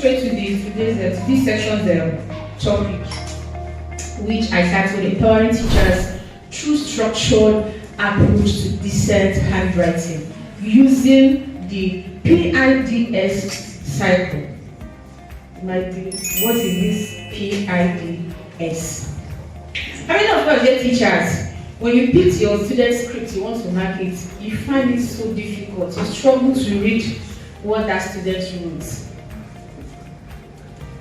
straight to this section's topic, which I titled Empowering Teachers Through Structured Approach to Decent Handwriting, using the PIDS cycle. What is this PIDS? I mean, of course, dear teachers, when you pick your student's script, you want to mark it, you find it so difficult. You struggle to read what that student wrote.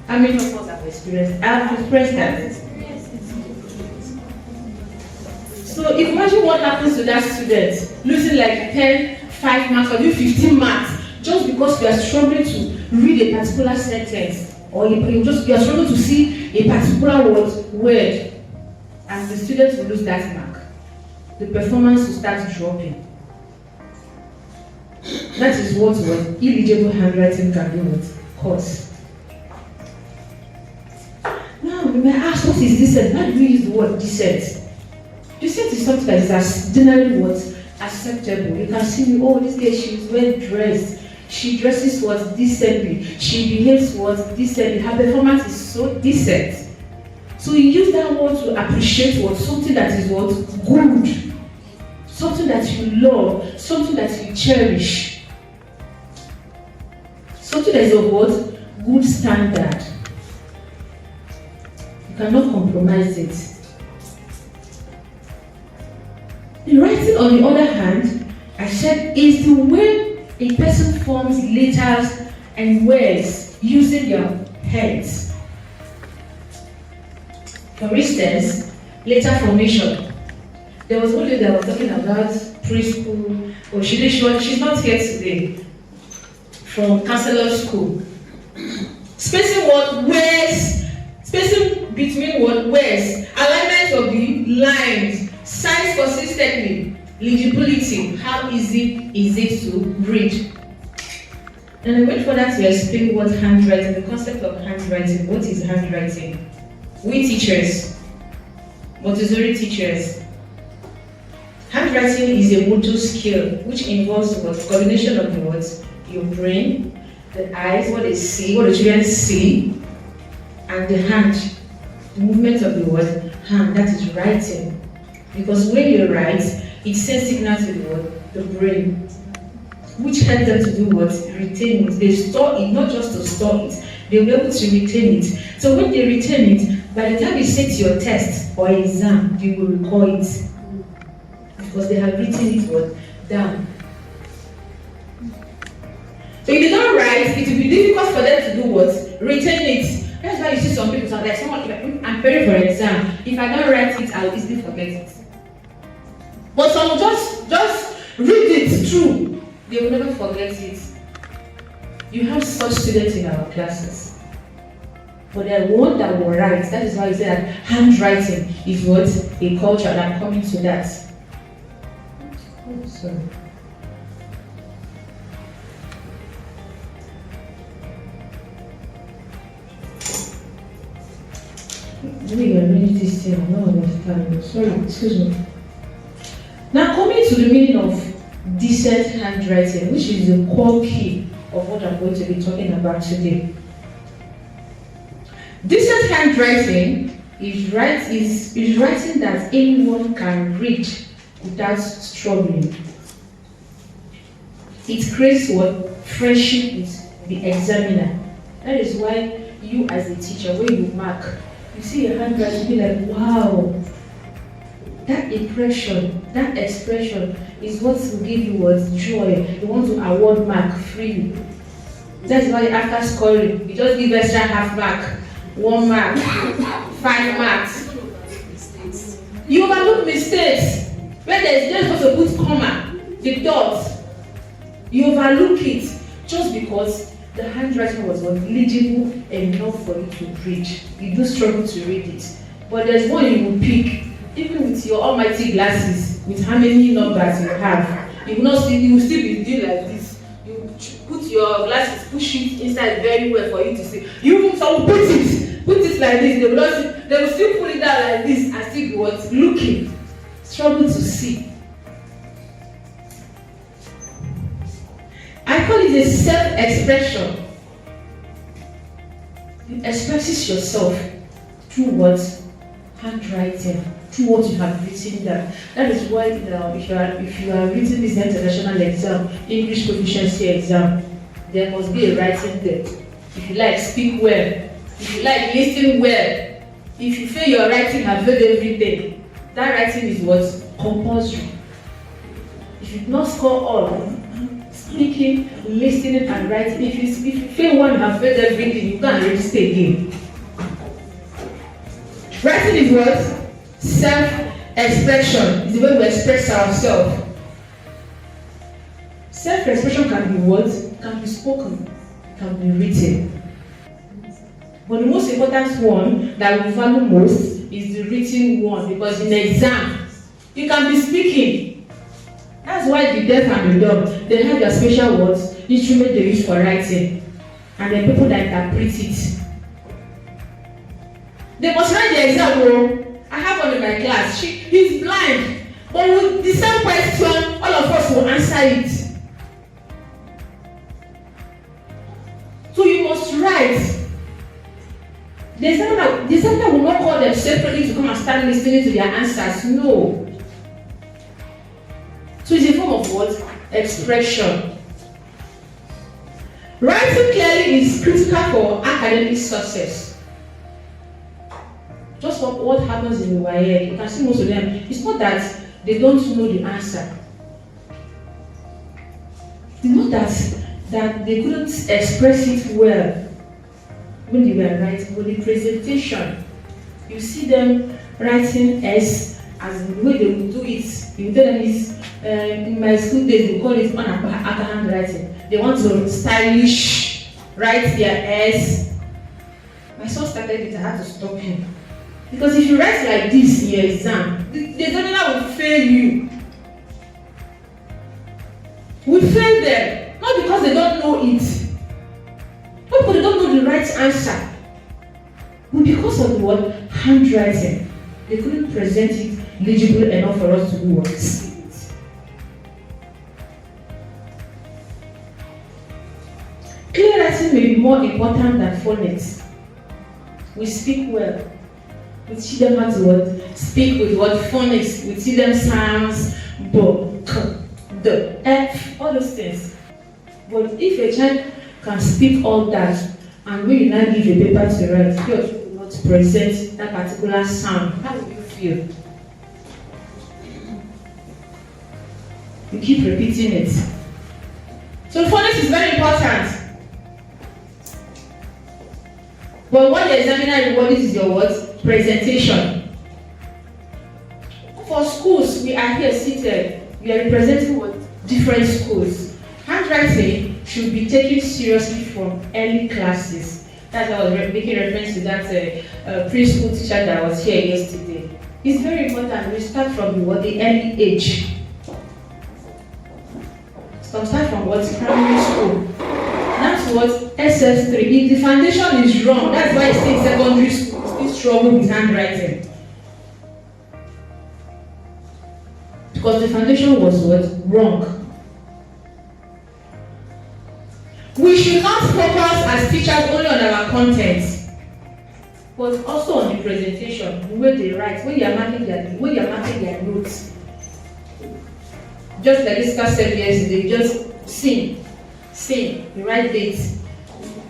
How many of us have experienced? I've experienced that. So imagine what happens to that student losing like 10, 5 marks, or even 15 marks, just because you are struggling to read a particular sentence, or you are struggling to see a particular word, and the student will lose that mark. The performance will start dropping. That is what illegible handwriting can do cause. Now we may ask, what is decent? Why do we use the word decent? Decent is something that is as generally acceptable. You can see, oh, this girl, she's well dressed. She dresses decently. She behaves decently. Her performance is so decent. So you use that word to appreciate something that is good, something that you love, something that you cherish, something that is of good standard. You cannot compromise it. In writing, on the other hand, I said, is the way a person forms letters and words using their heads. For instance, letter formation. There was one lady that was talking about preschool, or she's not here today, from counselor school. Spacing words, spacing between words, alignment of the lines, size consistently, legibility, how easy is it to read. And I went further to explain what handwriting, the concept of handwriting. What is handwriting? We teachers, Montessori teachers, handwriting is a motor skill which involves coordination of the words, your brain, the eyes, what they see, what the children see, and the hand, the movement of the word, hand, that is writing. Because when you write, it sends signal to the brain, which helps them to do what? Retain it. They store it, not just to store it, they'll be able to retain it. So when they retain it, by the time you sit your test or exam, you will recall it. Because they have written it down. So if they don't write, it will be difficult for them to do what? Retain it. That's why you see some people say, like I'm preparing for an exam. If I don't write it, I'll easily forget it. But some just read it through. They will never forget it. You have such students in our classes. But there are one that will write. That is why you say that handwriting is a culture, and I'm coming to that. Oh, sorry. Maybe you're reading this thing, I don't understand. Sorry, excuse me. Now coming to the meaning of decent handwriting, which is the core key of what I'm going to be talking about today. Decent handwriting is writing that anyone can read without struggling. It creates friendship with the examiner. That is why you as a teacher, when you mark, you see a handwriting, you be like, wow. That impression, that expression is what will give you joy. You want to award mark freely. That's why after scoring, you just give extra half mark, 1 mark, 5 marks. You overlook mistakes. When there's just supposed to put comma, the dots, you overlook it just because the handwriting was legible enough for you to read. You do struggle to read it. But there's one you will pick. Even with your almighty glasses, with how many numbers you have, you will still be doing like this. You put your glasses, push it inside very well for you to see. You even some put it like this. They will still pull it down like this and still be looking, struggle to see. I call it a self-expression. expresses yourself through what? Handwriting, through what you have written down. That is why now, if you are written this international exam, English proficiency exam, there must be a writing there. If you like, speak well. If you like, listen well. If you feel your writing have failed everything, that writing is what? Compulsory. If you do not score all, speaking, listening, and writing, if you feel one have failed everything, you can't register again. Writing is what? Self-expression. It's the way we express ourselves. Self-expression can be what? Can be spoken, can be written. But the most important one that we value most is the written one, because in the exam, you can be speaking. That's why the deaf and the dumb, they have their special words, instrument they use for writing, and then people that interpret it. They must write the exam. Oh, I have one in my class. He's blind, but with the same question, all of us will answer it. So you must write. The examiner will not call them separately to come and start listening to their answers. No. So it's a form of what? Expression. Writing clearly is critical for academic success. Just what happens in the YA, you can see most of them. It's not that they don't know the answer. It's not that they couldn't express it well when they were writing, but the presentation, you see them writing S as the way they will do it. You tell them is in my school days we call it upper handwriting. They want to stylish write their S. My son started it, I had to stop him. Because if you write like this in your exam, the examiner will fail you. We fail them, not because they don't know it. Not because they don't know the right answer, but because of the word handwriting. They couldn't present it legible enough for us to do what? See it. Clear writing may be more important than phonics. We speak well. We teach them how to what? Speak with what? Phonics. We teach them sounds, b, k, d, f, all those things. But if a child can speak all that, and when you now give a paper to write, you will not present that particular sound, how will you feel? You keep repeating it. So phonics is very important. But what the examiner rewards is your what? Presentation. For schools, we are here seated. We are representing what? Different schools. Handwriting should be taken seriously from early classes. That's why I was making reference to that preschool teacher that was here yesterday. It's very important we start from the early age. So start from what? Primary school. That's what SS3. If the foundation is wrong, that's why it's in secondary school, still struggle with handwriting. Because the foundation was what? Wrong. We should not focus as teachers only on our content, but also on the presentation, the way they write, when you are marking their notes. Just like this class said yesterday, just sing, you write dates.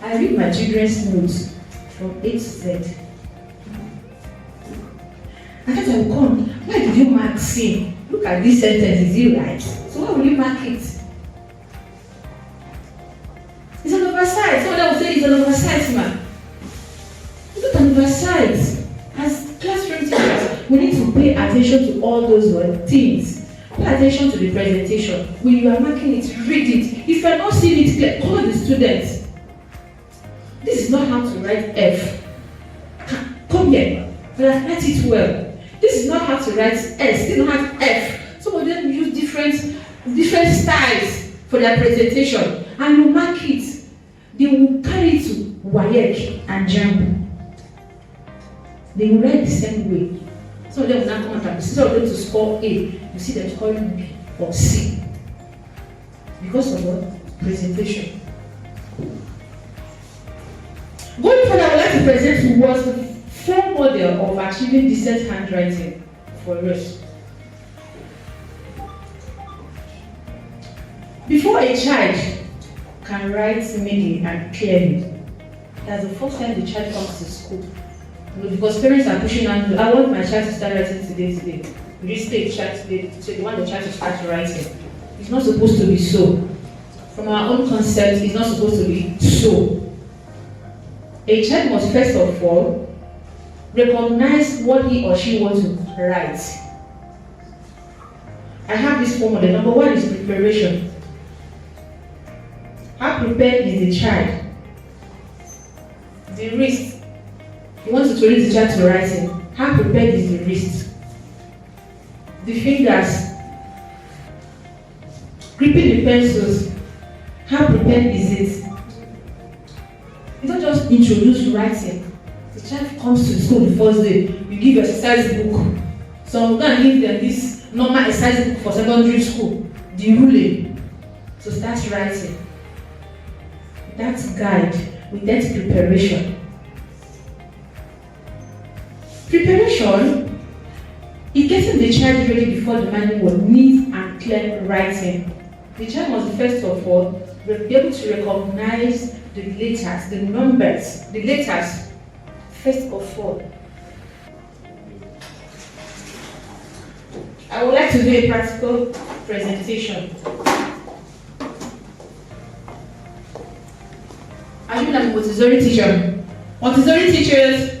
I read my children's notes from A to Z. I thought I would come. Why did you mark sing? Look at this sentence, is it right? So why will you mark it? It's an oversight. Someone will say it's an oversight, man. It's not an oversight. As classroom teachers, we need to pay attention to all those things. Pay attention to the presentation. When you are marking it, read it. If you are not seeing it clear, call the students. This is not how to write F. Come here. Write it well. This is not how to write S. This is not how to F. Some of them use different styles for their presentation. And you mark it. They will carry it to WAEC and JAMB. They will write the same way. Some of them will not come out instead of them to score A, you see them scoring B or C. Because of what? Presentation. Going forward, I would like to present to us the four model of achieving decent handwriting for us. Before a child can write neatly and clearly, that's the first time the child comes to school. Because parents are pushing on, I want my child to start writing today. This stage child today, so they want the child to start writing. It's not supposed to be so. From our own concept, it's not supposed to be so. A child must first of all recognize what he or she wants to write. I have this formula. Number one is preparation. How prepared is the child? The wrist. You want to introduce the child to writing. How prepared is the wrist? The fingers. Gripping the pencils. How prepared is it? You don't just introduce writing. The child comes to school the first day. You give exercise book. So I'm going to give them this normal exercise book for secondary school. The ruling. So start writing. That's guide with that preparation. Preparation is getting the child ready before the demanding word, neat and clear writing. The child must first of all be able to recognize the letters, the numbers, the letters first of all. I would like to do a practical presentation. I'm a Montessori teacher. Montessori teachers,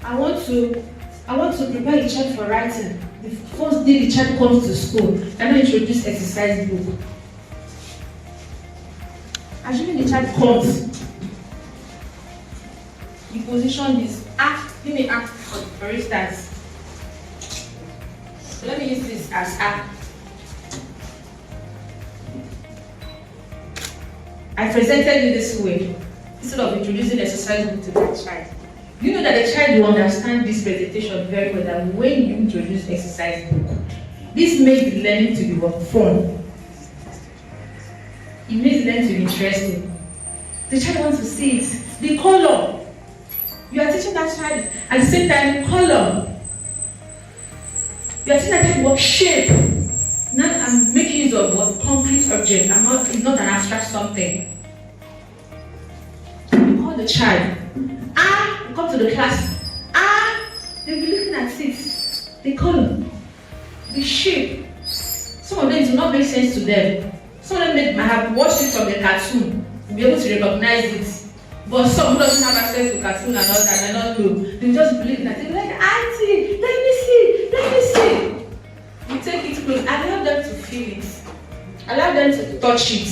I want to prepare the child for writing. The first day the child comes to school, I'm going to introduce exercise book. Assuming the child comes, you position this. Give me act for instance. So let me use this as act. I presented you this way instead of introducing exercise book to that child. You know that the child will understand this presentation very well, that when you introduce exercise book, this makes the learning to be fun. It makes them to be interesting. The child wants to see it. The color. You are teaching that child at the same time color. You are teaching that child what shape. Now I'm making use of what concrete object. It's not an abstract something. You call the child. You come to the class. They'll be looking at it. The color. The shape. Some of them do not make sense to them. Some of them might have watched it from the cartoon to be able to recognize it. But some who doesn't have access to cartoon and all that, they don't know. They just believe that they're like, Auntie, let me see. You take it close, allow them to feel it. Allow them to touch it.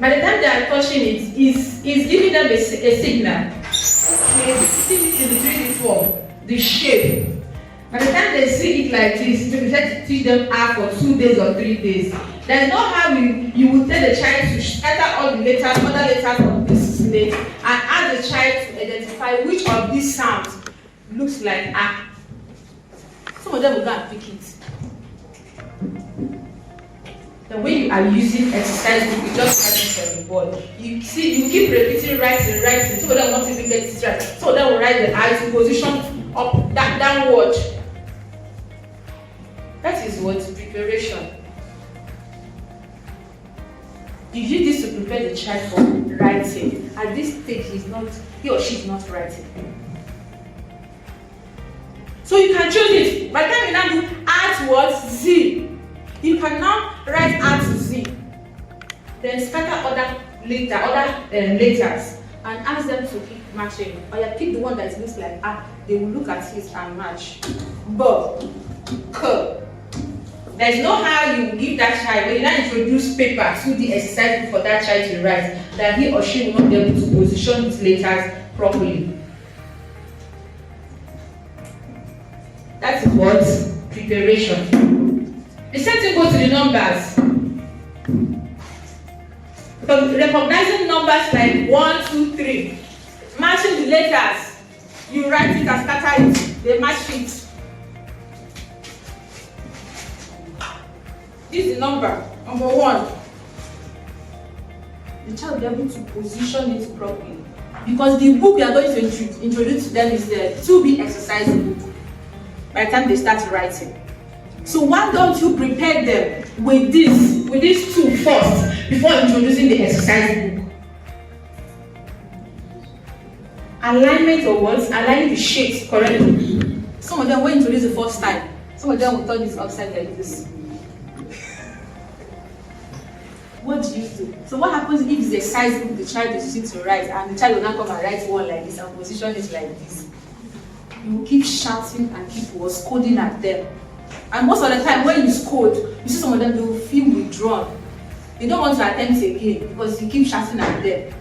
By the time they are touching it, it's giving them a signal. Okay, see it in the 3D form, the shape. By the time they see it like this, you can teach them art for 2 days or 3 days. There's no how you will tell the child to scatter all the letters, other letters on this slate, and ask the child to identify which of these sounds looks like A. Some of them will go and pick it. The way you are using exercise book, you just write it on the board. You see, you keep repeating, writing. Some of them won't even get it right. Some of them will write the eyes in position up, downward. That is what preparation. You use this to prepare the child for writing. At this stage, he or she is not writing. So you can choose it. By the time you now do add what? Z. You can now write add to Z. Then scatter other letters and ask them to keep matching. Or you pick the one that looks like A. They will look at it and match. B, K. There's no how you give that child, when you now introduce paper to the exercise for that child to write, that he or she will not be able to position his letters properly. That's what? Preparation. The same thing goes to the numbers. So recognizing numbers like 1, 2, 3, matching the letters, you write it and scatter it, they match it. This is the number 1. The child will be able to position it properly. Because the book we are going to introduce to them is the 2B exercise book by the time they start writing. So why don't you prepare them with these two first before introducing the exercise book? Alignment of words, aligning the shapes correctly. Some of them will introduce the first time. Some of them will turn this upside like this. What do you do? So what happens if it's a size book the child is using to write and the child will now come and write one like this and position it like this? You will keep shouting and keep scolding at them. And most of the time when you scold, you see some of them, they will feel withdrawn. They don't want to attempt again because you keep shouting at them.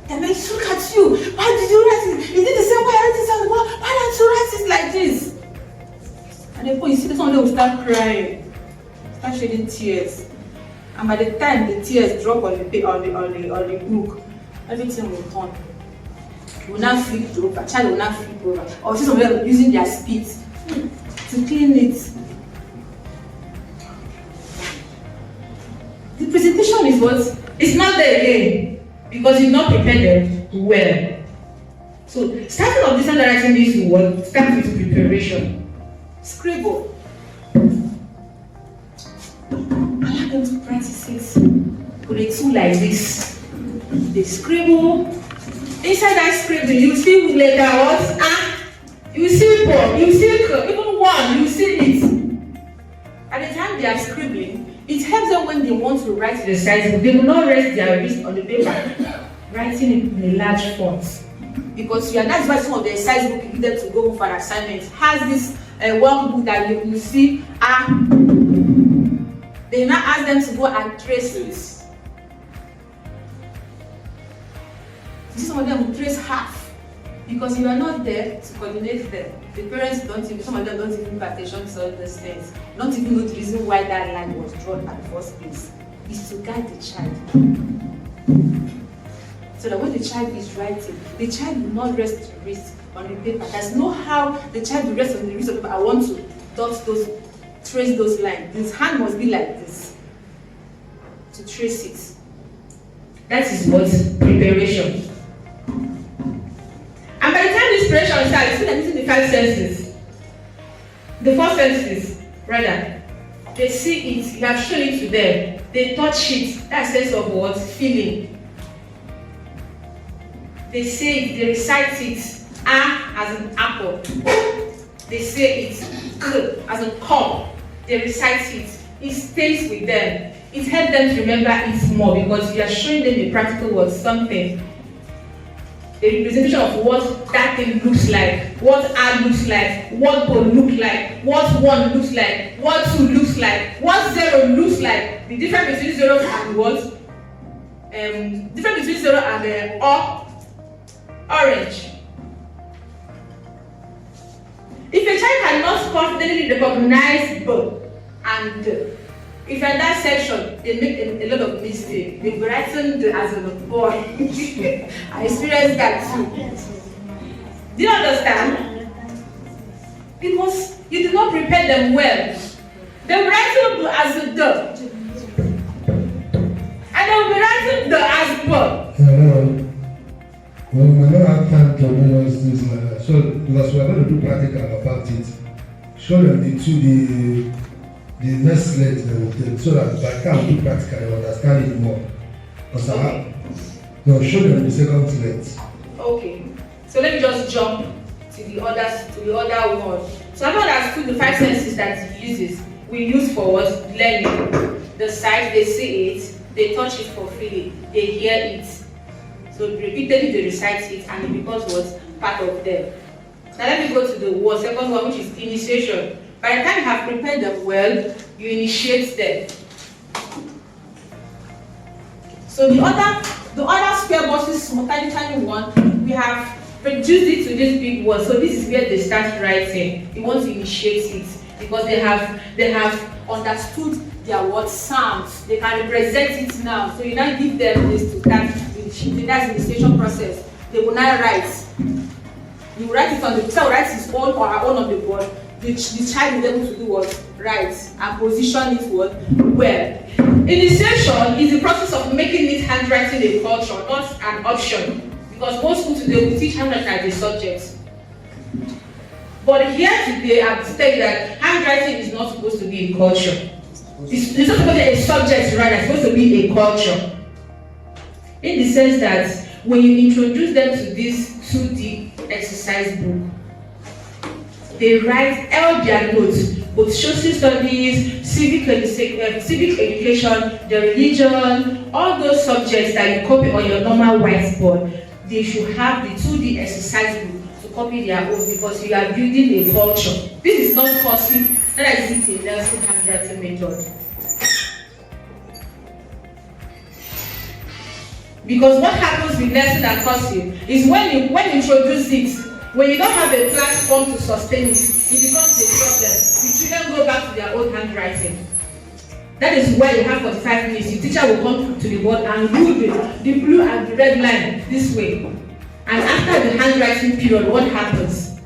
They may look at you. Why did you write it? You did the same way I wrote it on the wall. Why don't you write it like this? And then you see some of them will start crying, start shedding tears. And by the time the tears drop on the book, everything will turn. You will not flip over. Child will not flip over. Or see some of them using their spit to clean it. The presentation is what? It's not there again because you've not prepared them well. So starting off this handwriting this word, start with preparation. Scribble. Allow them to practice it with a tool like this. They scribble. Inside that scribble, you see later what? You see Paul, you see even one, you see it. At the time they are scribbling, it helps them when they want to write the size book. They will not rest their wrist on the paper, writing it in a large font. Because that's why some of the size book you need them to go for an assignment has this one book that you see. They now ask them to go and trace this. Some of them will trace half. Because you are not there to coordinate them. The parents don't even, some of them don't even pay attention to all those things. Not even know the reason why that line was drawn at the first place. Is to guide the child. So that when the child is writing, the child will not rest the wrist on the paper. There's no how the child will rest on the wrist of the paper. I want to trace those lines. His hand must be like this to trace it. That is what preparation. And by the time this preparation starts, you see them using the 5 senses. The 4 senses, rather. They see it, you have shown it to them. They touch it, that sense of what? Feeling. They say it, they recite it. A as an apple. They say it. K as a cup. They recite it. It stays with them. It helps them to remember it more because you are showing them the practical word, something. A representation of what that thing looks like, what R looks like, what ball looks like, what 1 looks like, what 2 looks like, what 0 looks like. The difference between 0 and what? Difference between 0 and orange. If a child cannot confidently recognize B and D, if in that section they make a lot of mistakes, they written as a boy. I experienced that too. Do you understand? Because you did not prepare them well. They were writing as a D. And they will be writing the as B. Well, we don't have time to organize things like that. So, because we are going to do practical about it, show them the next slate they will take so that by the time we do practical, they understand it more. Because show them the second slate. Okay. So let me just jump to the other one. So I've understood the 5 senses that he uses. We use for what? Learning. The sight, they see it, they touch it for feeling, they hear it. So repeatedly they recite it and it becomes what? Part of them. Now let me go to the second one, which is initiation. By the time you have prepared them well, you initiate them. So the other square boxes, tiny one, we have reduced it to this big one. So this is where they start writing. You want to initiate it because they have understood their word sounds. They can represent it now. So you now give them this to start. That's the initiation process. They will now write. You write it on the child writes his own or her own on the board. The child is able to do what? Write and position it what? Well. Initiation is the process of making neat handwriting a culture, not an option. because most schools today will teach handwriting as a subject. But here today, I've stated that handwriting is not supposed to be a culture. It's not supposed to be a subject, rather, it's supposed to be a culture. In the sense that when you introduce them to this 2D exercise book, they write all their notes, both social studies, civic education, the religion, all those subjects that you copy on your normal whiteboard, they should have the 2D exercise book to copy their own, because you are building a culture. This is not cursive, that is a Nelson handwriting method. Because what happens with Nelson and cursive is when you introduce it, when you don't have a platform to sustain it, it becomes a problem. The children go back to their old handwriting. That is why you have 45 minutes. The teacher will come to the board and rule the blue and the red line this way. And after the handwriting period, what happens?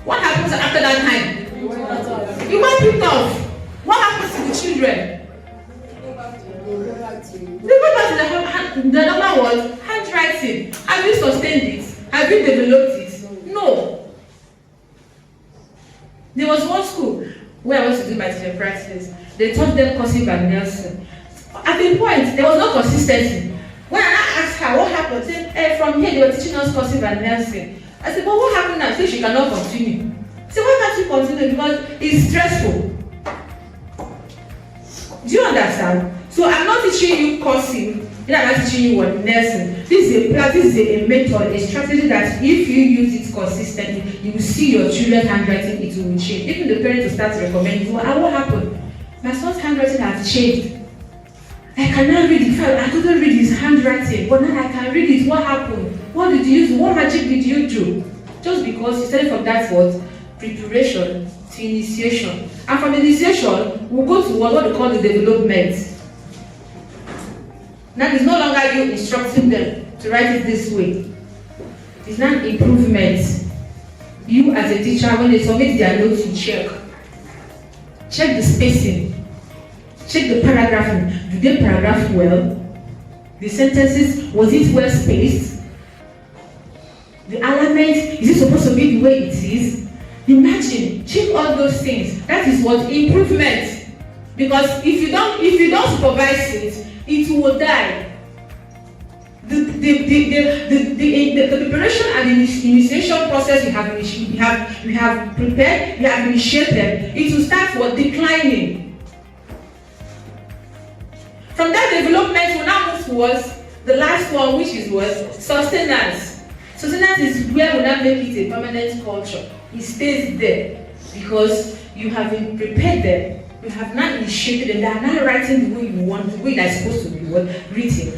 What happens after that time? You wipe it off. What happens to the children? They go back to the normal word, handwriting. Have you sustained it? Have you developed it? No. There was one school where I went to do my teaching practice. They taught them cursive and Nelson. At the point, there was no consistency. When I asked her what happened, she said, hey, from here they were teaching us cursive and Nelson. I said, but what happened now? She said she cannot continue. I said, why can't you continue? Because it's stressful. Do you understand? So I'm not teaching you cursive. I'm not teaching you what Nelson. This is a method, a strategy that if you use it consistently, you will see your children's handwriting, it will change. Even the parents will start recommending, well, what happened? My son's handwriting has changed. I cannot read it. I couldn't read his handwriting, but now I can read it. What happened? What did you do? What magic did you do? Just because you started from that word, preparation to initiation. And from initiation, we'll go to what they call the development. Now it's no longer you instructing them to write it this way. It's not improvement. You as a teacher, when they submit their notes, you check. Check the spacing. Check the paragraphing. Do they paragraph well? The sentences, was it well spaced? The alignment, is it supposed to be the way it is? Imagine, check all those things. That is what improvement. Because if you don't supervise it, it will die. The preparation and the initiation process you have prepared, you have initiated, it will start declining. From that development, we'll now move towards the last one, which is sustenance. Sustenance is where we now make it a permanent culture. It stays there because you have been prepared them. You have not initiated them. They are not writing the way you want, the way they're supposed to be written.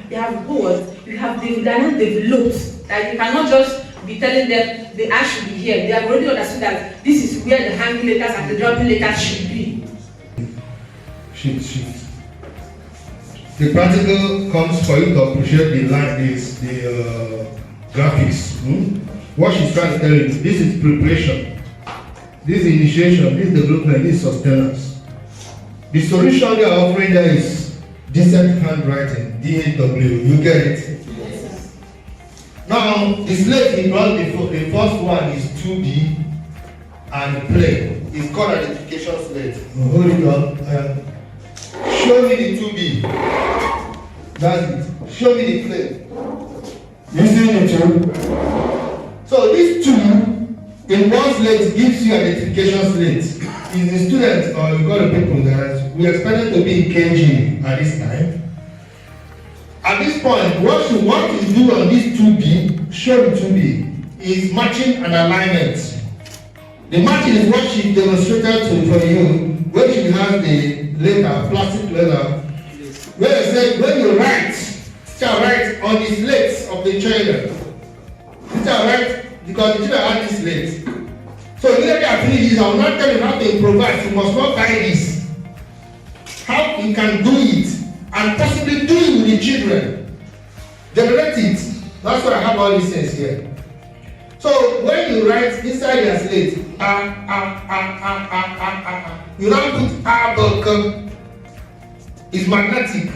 They are not developed. That you cannot just be telling them they should be here. They have already understood that this is where the hanging letters and the dropping letters should be. Sheet. The practical comes for you to appreciate the graphics. What she's trying to tell you, this is preparation. This initiation, this development, this sustenance. The solution they are offering there is decent handwriting, DAW. You get it? Yes. Now, the slate he brought the first one is 2D and plain. It's called identification slate. Hold it up. Show me the 2D. That's it. Show me the plain. You see the two? So this two in one slate gives you an identification slate. Is the student or you got the people that we expected to be in KG at this time. At this point, what you want to do on this 2B, show the 2B, is matching and alignment. The matching is what she demonstrated for you, where she has the letter, plastic letter, where it said when you write, write on the slates of the children. Write because the children have this slate. So immediately I finish this, I will not tell you how to improvise. You must not buy this. How you can do it and possibly do it with the children. Develop it. That's why I have all these things here. So when you write inside your slate, you now put book. It's magnetic.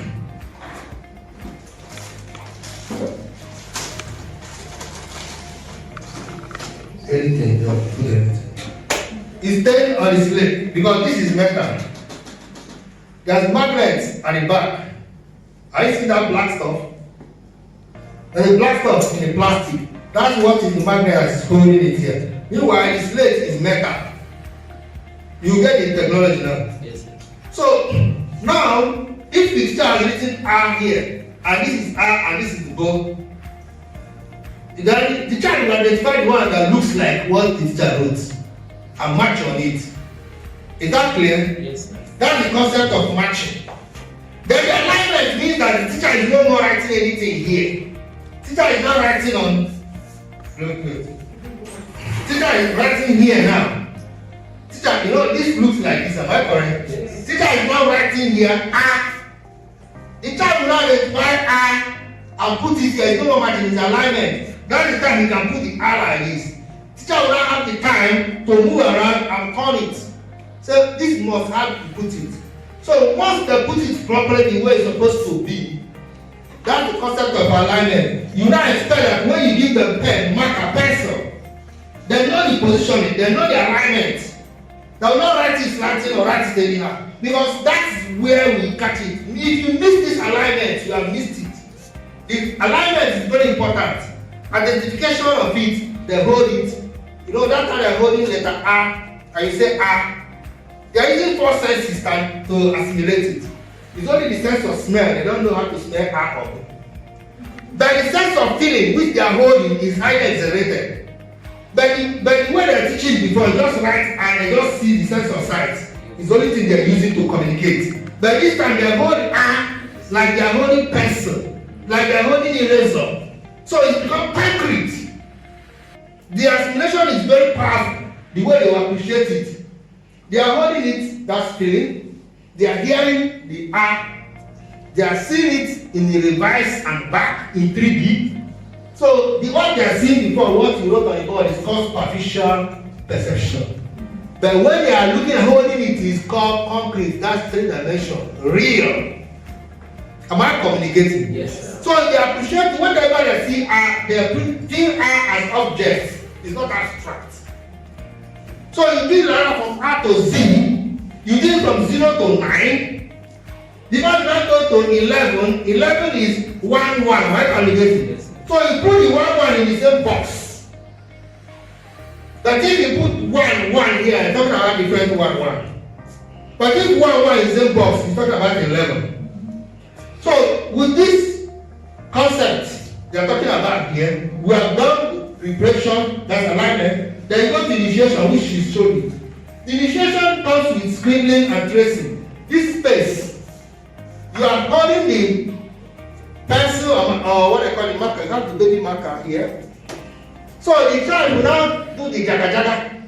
put anything. It's staying on the slate because this is metal. There's magnets at the back. Are you seeing that black stuff? There's a black stuff in the plastic. That's what is the magnet that is holding it here. Meanwhile, the slate is metal. You get the technology now. Yes, sir. So now, if the teacher has written R here, and this is R and this is the ball, then the child will identify the one that looks like what the teacher wrote and match on it. Is that clear? Yes, sir. That's the concept of matching. Then the alignment means that the teacher is no more writing anything here. Teacher is not writing on. Teacher is writing here now. Teacher, you know this looks like this. Am I correct? Yes. Teacher is not writing here. The child will not identify and put it here. It's no more matching. It's alignment. That's the time he can put the R like this. Teacher will not have the time to move around and turn it. So this must have to put it. So once they put it properly the way it's supposed to be, that's the concept of alignment. You now expect that when you give them pen, marker, pencil, they know the positioning, they know the alignment. They will not write it slanting or write it anyhow. Because that's where we catch it. If you miss this alignment, you have missed it. The alignment is very important. Identification of it, they hold it. You know that time they're holding letter R and you say R. They are using 4 senses to assimilate it. It's only the sense of smell. They don't know how to smell R or B. But the sense of feeling which they are holding is highly exaggerated. But the way they are teaching before, just write and they just see the sense of sight. It's the only thing they are using to communicate. But this time they are holding R like they are holding pencil, like they are holding eraser. So it's become concrete. The assimilation is very powerful, the way they appreciate it. They are holding it, that's feeling. They are hearing the R. They are seeing it in the reverse and back in 3D. So what they are seeing before, what you wrote on the board is called superficial perception. But when they are looking and holding it, is called concrete. That's 3 dimension, real. Am I communicating? Yes, sir. So they appreciate whenever they see R, they feel R as objects. It's not abstract. So you did learn from R to Z. You did from 0 to 9. The first now go to 11. 11 is 1, 1. Right? Communicating. Yes, sir. So you put the 1, 1 in the same box. But if you put 1, 1 here, it's talking about different 1, 1. But if 1, 1 is the same box, it's talking about 11. So with this concept they are talking about here, we have done preparation, that's alignment. Then you go to initiation, which is showing. The initiation comes with scribbling and tracing. This space, you are holding the pencil or what they call the marker. You have the baby marker here. So the child will now do the jaga jaga.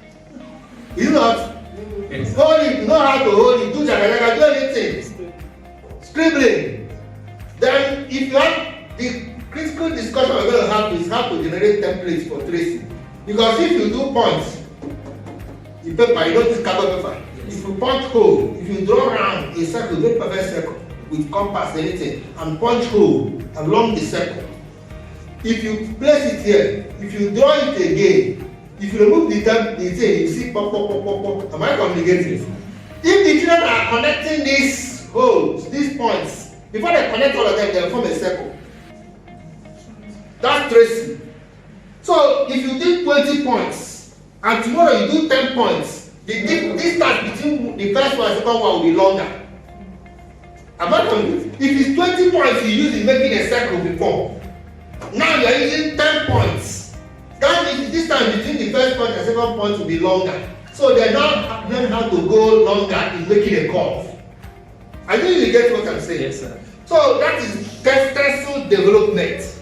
You know what? Yes. Hold it, you know how to hold it, do jaga jaga, do anything. Scribbling. Then if you have the critical discussion we're going to have is how to generate templates for tracing. Because if you do points, the paper, you don't use carbon paper. If you punch hole, if you draw around a circle, very perfect circle, with compass, anything, and punch hole along the circle. If you place it here, if you draw it again, if you remove the thing, you see pop, pop, pop, pop, pop. Am I communicating? If the children are connecting these holes, these points, before they connect all of them, they form a circle. That's tracing. So if you did 20 points, and tomorrow you do 10 points, the distance between the first one and the second one will be longer. Am I communicating? If it's 20 points you used in making a circle before, now you are using 10 points. That means the distance between the first point and the second point will be longer. So they now learn how to go longer in making a curve. I think you get what I'm saying. Yes, sir. So that is stencil development.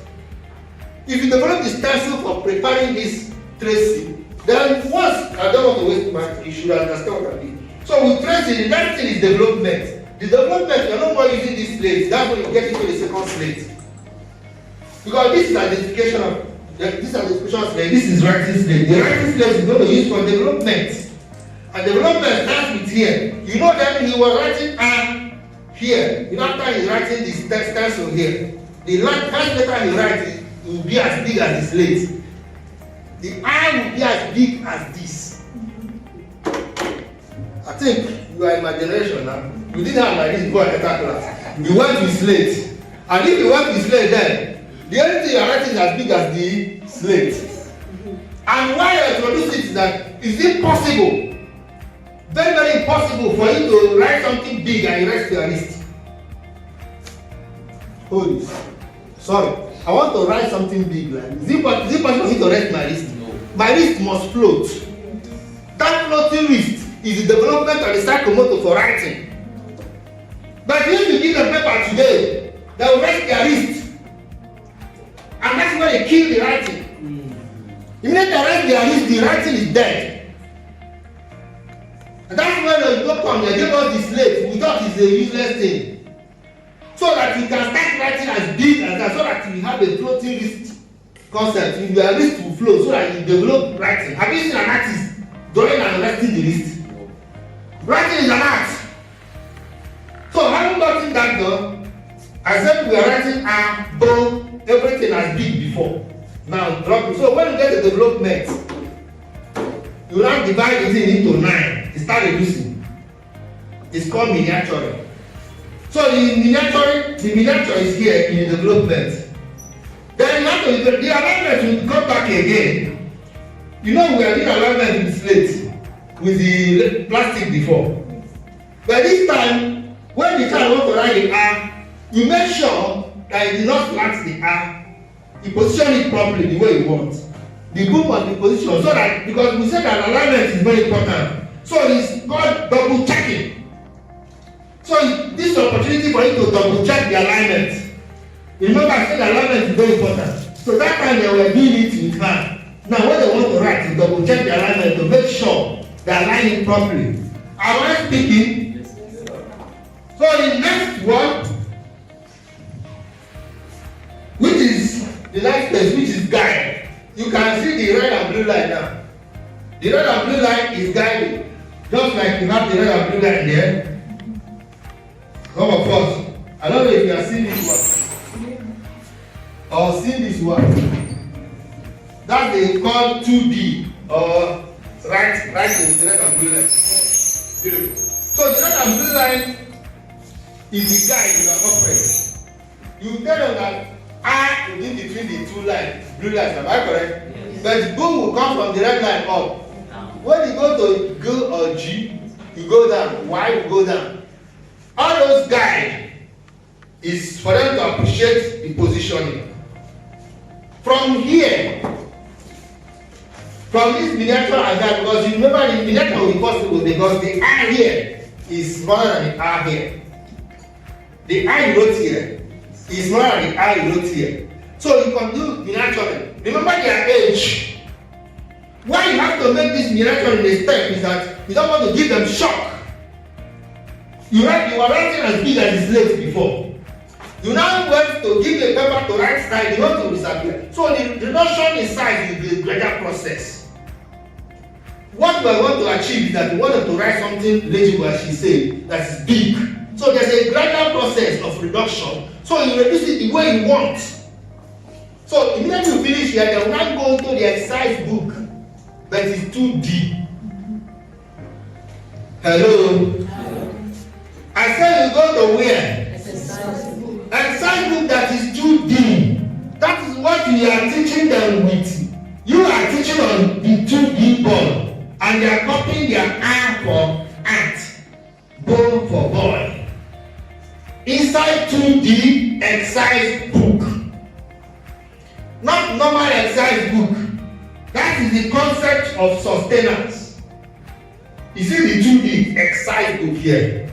If you develop the stencil for preparing this tracing, then once, I don't want to waste my time, you should understand what I mean. So with tracing, the next thing is development. The development, you're no more using this slate. That's when you get into the second slate. Because this is identification of, this is identification slate, this is writing slate. The writing slate is going to use for development. And development starts with here. You know that he was writing R here. You know after he's writing this stencil here. The first letter he writes will be as big as the slate. the eye will be as big as this. I think you are in my generation now. We didn't have like this before I entered class. We went with slate. And if you went with slate then, the only thing you are writing is as big as the slate. And why I introduce it is that, is it possible, very, very impossible for you to write something big and you rest your wrist? Hold this. Sorry. I want to write something big. Like, is it possible for me to rest my wrist? No. My wrist must float. That floating wrist is the development of the psychomotor for writing. But if you give a paper today, they will rest their wrist. And that's why they kill the writing. Immediately they rest their wrist, the writing is dead. And that's why the doctor they give us the slate. We thought it's a useless thing. So that you can start writing as big as that, so that you have a floating wrist concept. Your wrist will flow so that you develop writing. Have you seen an artist drawing and resting the wrist? Writing is an art. So having gotten that done, I said we are writing bow, everything as big before. Now drop it. So when you get the development, you now divide the thing into 9. You start reducing. It's called miniaturing. So the miniature is here in the development. Then you have to, the alignment will come back again. You know we are doing alignment with slate, with the plastic before. But this time, when the child wants to write the R, you make sure that it does not flat the R. You position it properly the way you want. The book must be positioned so that, because we said that alignment is very important. So it's called double checking. So this is an opportunity for you to double check the alignment. Remember I said the alignment is very important. So that time they were doing it with hand. Now what they want to write is double check the alignment to make sure they align it properly. Am I speaking? Yes. So the next one, which is the next page, which is guide. You can see the red and blue line now. The red and blue line is guiding. Just like you have the red and blue line there. Some of us, I don't know if you have seen this one or seen this one. That they call 2D or right in the red and blue line. Beautiful. So the red and blue line is the guide you are offering. You tell them that I will be between the two lines, blue lines, am I correct? Yes. But the boom will come from the red line up. When you go to G or G, you go down, Y will go down. All those guide is for them to appreciate the positioning. From here, from this miniature and that, because you remember the miniature will be possible because the R here is smaller than the R here. The R you wrote here is smaller than the R you wrote here. So you can do miniaturing. Remember their age. Why you have to make this miniature in a step is that you don't want to give them shock. You were writing as big as the slate before. You now want to give a paper to right side, you want to disappear. So the reduction in size will be a gradual process. What we want to achieve is that we want them to write something legible, as she said, that is big. So there's a gradual process of reduction. So you reduce it the way you want. So immediately you finish here, they will not go into the exercise book that is 2D. Hello? I said you go to where? Exercise book. Exercise book that is 2D. That is what you are teaching them with. You are teaching on the 2D board. And they are copying their R for ant, bow for boy. Inside 2D exercise book. Not normal exercise book. That is the concept of sustenance. You see the 2D exercise book here.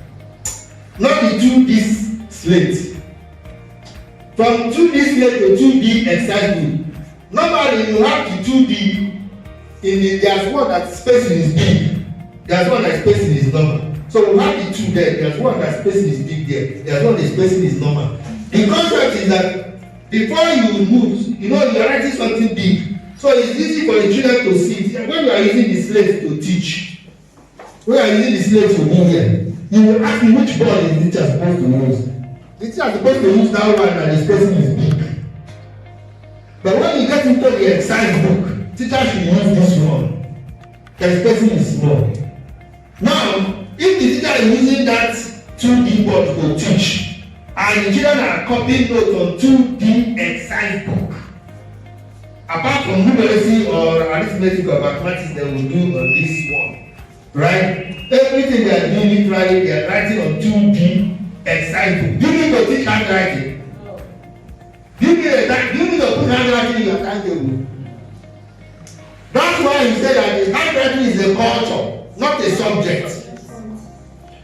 Not the 2D slate. From 2D slate to 2D exercise book. Normally you have the 2D there's one that spacing is big. There's one that spacing is normal. So we have the two there. There's one that spacing is big there. There's one that spacing is normal. The concept is that before you move, you are writing something big. So it's easy for the children to see. When you are using the slate to teach, when you are using the slate to move here, you will ask me which ball is the teacher supposed to use. The teacher is supposed to use that one and the spacing is big. But when you get into the exercise book, teacher should use this one. The spacing is small. Now, if the teacher is using that 2D board to teach, and the children are copying notes on 2D exercise book, apart from numeracy or arithmetic or mathematics, they will do on this one, right? Everything they are doing literally, they are writing on 2D exercise book. Do you need to teach handwriting? Do you need to put handwriting in your timetable? That's why he said that the handwriting is a culture, not a subject.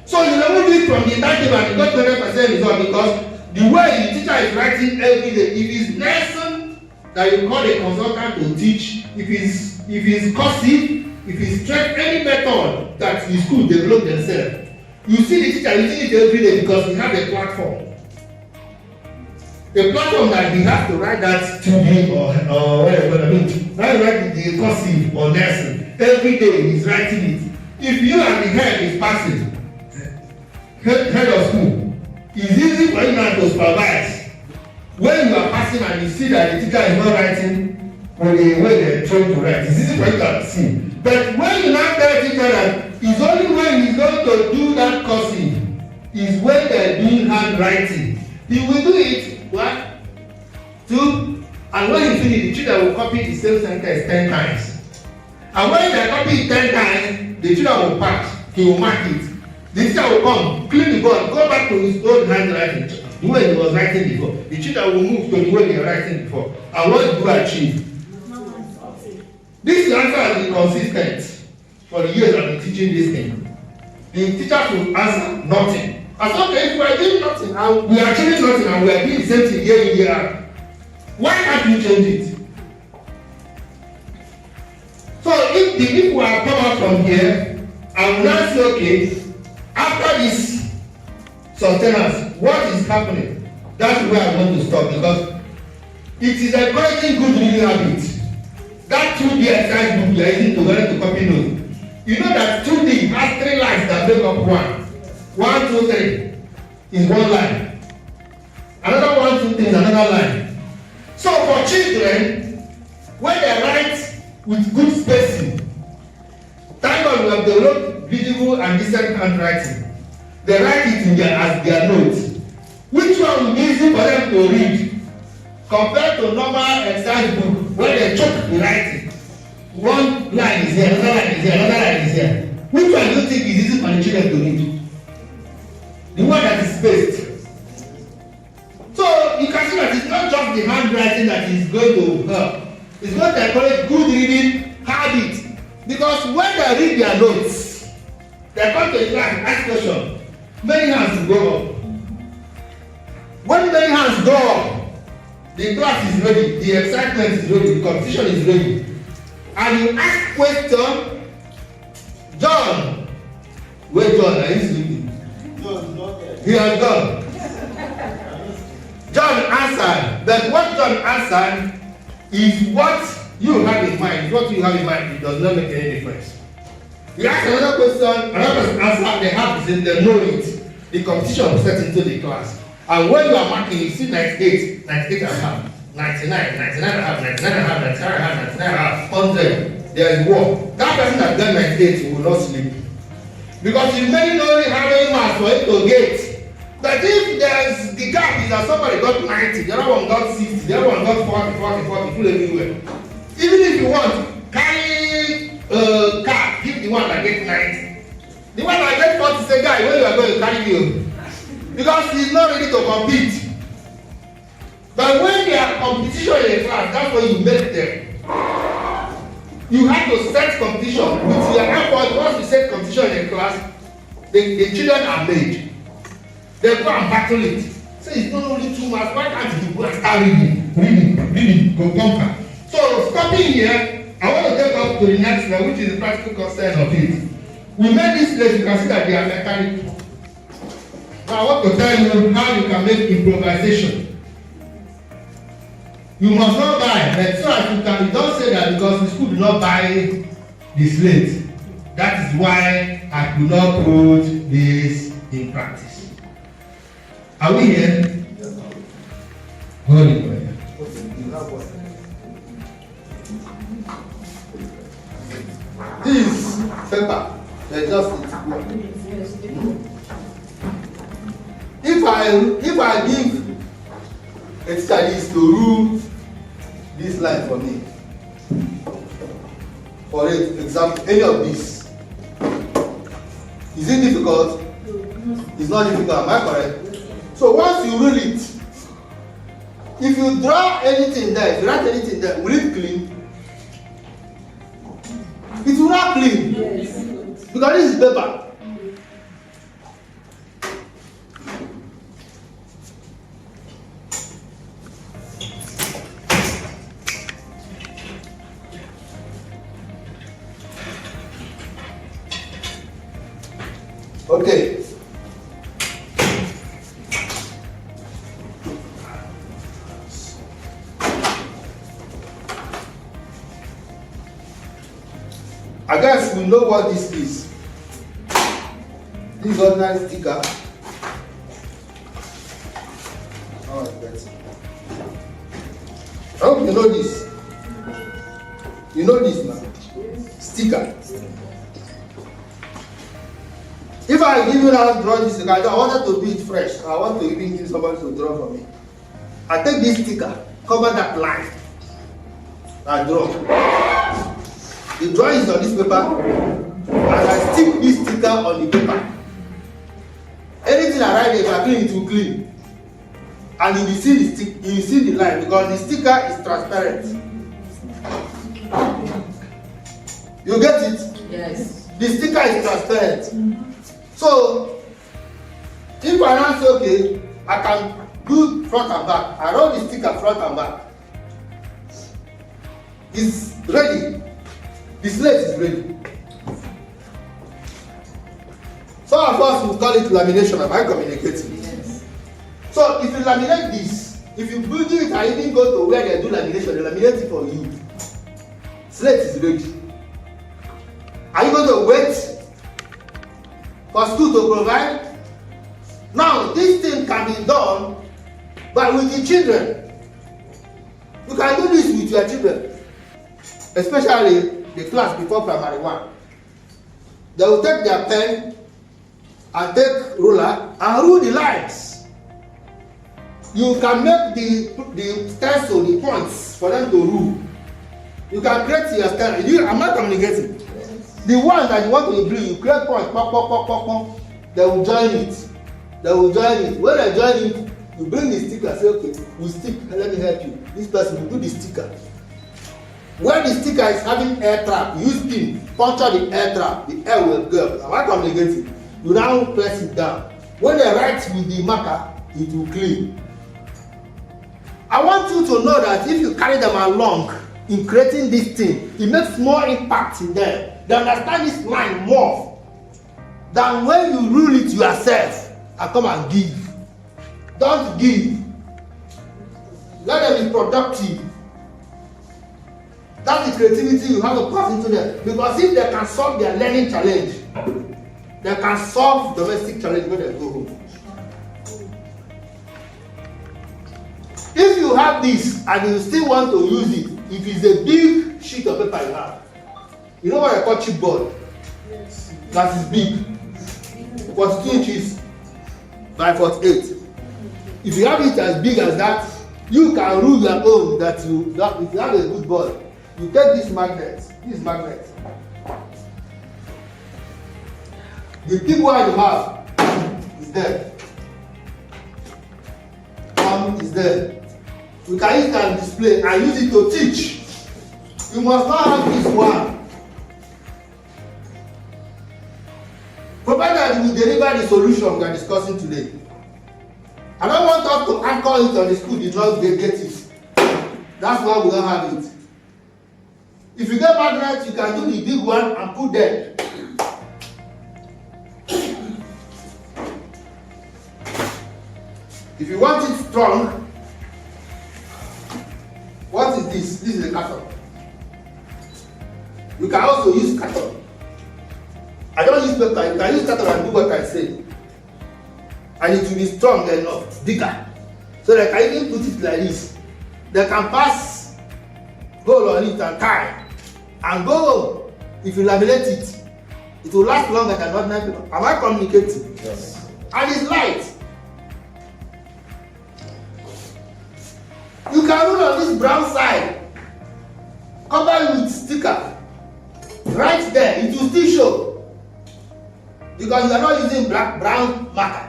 So you remove it from the timetable and you got 100% result because the way the teacher is writing every day, if it's lesson that you call a consultant to teach, if it's cursive, if it's straight, any method that the school develop themselves, you see the teacher using it every day because we have a platform. The platform that we have to write that to him or whatever, I mean, write the cursive or lesson. Every day he's writing it. If you and the head is passing, head of school, it's easy for you now to supervise. When you are passing and you see that the teacher is not writing or the way they're trying to write, it's easy for you to see. But when you now tell the teacher that it's only when he's going to do that cursive is when they're doing handwriting. He will do it 1, 2, and when he finish, the children will copy the same sentence 10 times. And when they copy it 10 times, the children will pass. He will mark it. The teacher will come, clean the board, go back to his old handwriting, the way he was writing before. The children will move to the way they were writing before. And what did you achieve? This answer has been consistent for the years I've been teaching this thing. The teachers will answer nothing. I said, okay, if we are doing nothing and we are achieving nothing and we are doing the same thing year in, year out, why can't you change it? So if the people have come out from here, I will now say, okay, after this sustenance, what is happening? That's where I want to stop because it is encouraging good reading habit. That 2D exercise book you are using to learn to copy notes. You know that 2D has 3 lines that make up 1. 1, 2, 3 is 1 line. Another 1, 2, 3 is another line. So for children, when they write with good spacing, thank God we have developed readable and decent handwriting. They write it as their notes. Which one will be easy for them to read compared to normal exercise book where they choke the writing? 1 line is here, another line is here, another line is here. Which one do you think is easy for the children to read? The one that is spaced. So you can see that it's not just the handwriting that is going to help. It's going to encourage good reading habit. Because when they read their notes, they come to the class and ask questions. Many hands will go up. When many hands go up, the class is ready, the excitement is ready, the competition is ready. And you ask question, John, where John? Are you sleeping? He has gone. John answered, but what John answered is what you have in mind. What you have in mind, it does not make any difference. You ask another question, another person answer, they have it, they know it. The competition will set into the class. And when you are marking, you see 98, 98 and a half, 99, 99 and a half, 99 and a half, 99 and a half, 99 and a half, 100. There is war. That person that got 98 will not sleep. Because you may not only have any mass for it to get. But if there's the gap is that somebody got 90, the other one got 60, the other one got 40, full everywhere. Even if you want, carry car, give the one that gets 90. The one that gets 40 say, guy, where you are going to carry you? Because he's not ready to compete. But when they are competition in a class, that's when you make them. You have to set competition with your effort. Once you set competition in a class, the children are made. They go and battle it. Say it's not only 2 marks, why can't you go and start reading, go conquer? So stopping here, I want to take up to the next one, which is the practical concern of it. We made this place, you can see that they are mechanical. Now I want to tell you how you can make improvisation. You must not buy, but so as you can, you don't say that because the school do not buy the slate. That is why I could not put this in practice. Are we here? Holy prayer. This paper, they just it. If I give a teacher this to rule this line for me, for example, any of this, is it difficult? It's not difficult, am I correct? So once you rule it, if you draw anything there, if you write anything there, will it clean? It will not clean. Yes. Because this is paper. Okay. I guess we know what this is. This is ordinary sticker. Oh, that's it. I hope you know this. You know this now. Sticker. If I give you now draw this sticker, I wanted to be fresh. I want to even give somebody to draw for me. I take this sticker, cover that line, I draw. The drawing is on this paper, and I stick this sticker on the paper. Anything I write, if I clean, it will clean. And you will see the you will see the line because the sticker is transparent. You get it? Yes. The sticker is transparent. So if I now say okay, I can do front and back. I roll the sticker front and back. It's ready. The slate is ready. Some of us will call it lamination. Am I communicating? Yes. So if you laminate this, if you build it and even go to where they do lamination, they laminate it for you. Slate is ready. Are you going to wait for school to provide? Now, this thing can be done but with the children. You can do this with your children, especially the class before primary 1. They will take their pen and take ruler and rule the lines. You can make the stencil, the points for them to rule. You can create your stencil. I'm not communicating. The ones that you want to blue, you create points, pop, pop, pop, pop, pop. They will join it. They will join it. When they join it, you bring the sticker, say, okay, we stick, let me help you. This person will do the sticker. When the sticker is having air trap, you use pin, puncture the air trap, the air will go. Am I communicating? You now press it down. When they write with the marker, it will clean. I want you to know that if you carry them along in creating this thing, it makes more impact in them. They understand this line more than when you rule it yourself and come and give. Don't give. Let them be productive. That's the creativity you have to pass into them. Because if they can solve their learning challenge, they can solve domestic challenge when they go home. If you have this and you still want to use it, if it's a big sheet of paper you have, you know what I call chipboard? Yes. That is big. 42 inches by 48. If you have it as big as that, you can rule your own if you have a good board. You take this magnet. The big one you have is there. Is there. We can use it and display and use it to teach. You must not have this one. Provided we deliver the solution we are discussing today. I don't want us to anchor it on the school did not get it. That's why we don't have it. If you get magnets, you can do the big one and put there. If you want it strong, what is this? This is a carton. You can also use carton. I don't use paper. You can use carton and do what I say. And it will be strong enough, bigger. So they can even put it like this. They can pass hole on it and tie. and go home. If you laminate it, it will last longer than ordinary paper. Am I communicating? Yes. And it's light. You can rule on this brown side, cover it with sticker. Right there, it will still show. Because you are not using brown marker.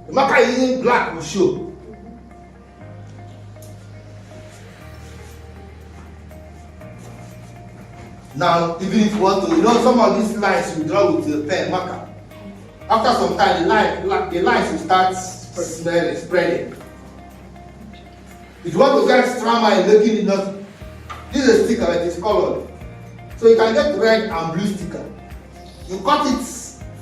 The marker you're using black will show. Now, even if you want to, some of these lines you draw with a pen marker. After some time, the lines will start spreading. If you want to get stronger in making enough, this is a sticker that is colored. So you can get red and blue sticker. You cut it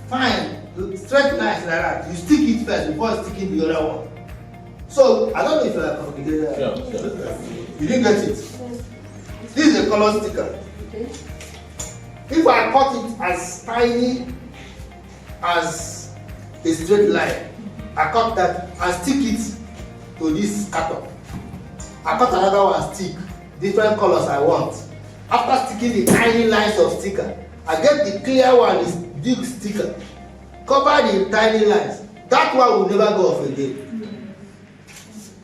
fine, straight lines like that. You stick it first before sticking the other one. So I don't know if you are complicated. Yeah. You didn't get it. This is a color sticker. Okay. If I cut it as tiny as a straight line, I cut that and stick it to this carton. I cut another one, stick different colors I want. After sticking the tiny lines of sticker, I get the clear one, this big sticker. Cover the tiny lines. That one will never go off again.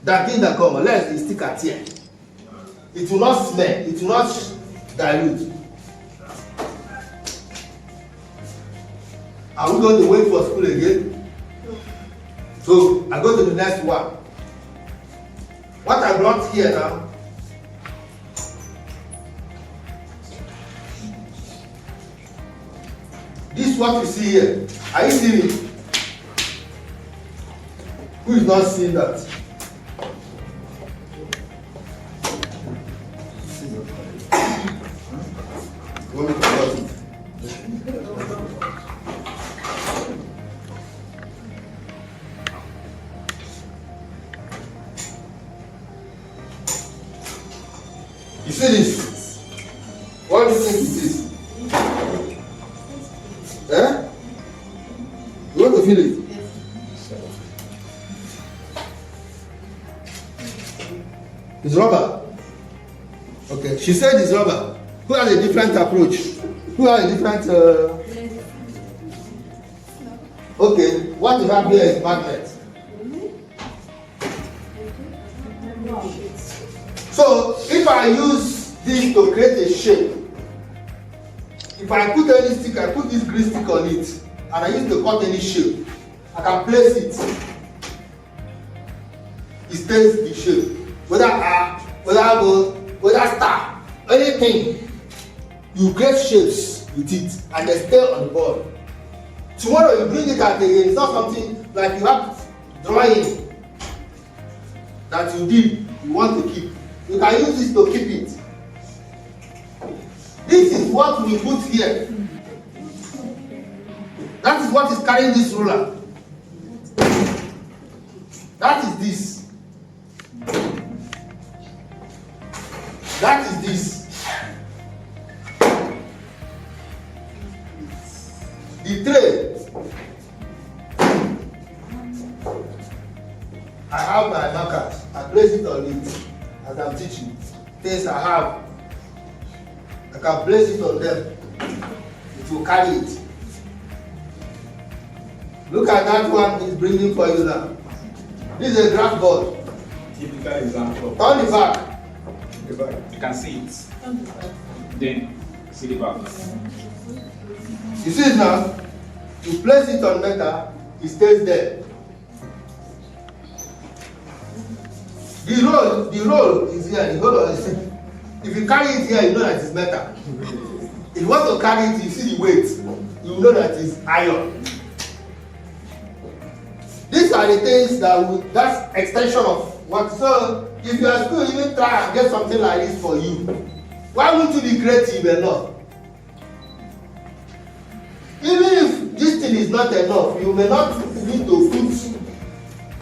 That thing that comes, unless the sticker tear. It will not smell, it will not dilute. Are we going to wait for school again? So I go to the next one. What I brought here now, this is what you see here. Are you seeing it? Who is not seeing that? You want me to cut it? You see this? What do you think it is? Eh? You want to feel it? It's rubber. Okay, she said it's rubber. Who has a different approach? Who has a different Okay, what you have here is magnet. So if I use this to create a shape, if I put any stick, I put this green stick on it, and I use to cut any shape, I can place it. It stays the shape. Whether star, anything, you create shapes with it, and they stay on the board. Tomorrow you bring it out again. It's not something like you have drawing that you did, you want to keep. You can use this to keep it. This is what we put here. That is what is carrying this ruler. That is this. That is this. The tray. I have my markers. I place it on it as I'm teaching. Things I have, I can place it on them. It will carry it. Look at that one it's bringing for you now. This is a graph board. Typical example. Turn the back. The back. You can see it. Then see the back. You see it now? You place it on metal, it stays there. The roll is here. The roll is here. If you carry it here, you know that it's metal. If you want to carry it, you see the weight, you know that it's iron. These are the things that's extension of what. So if you are still even try and get something like this for you, why won't you be creative enough? Even if this thing is not enough, you may not need to put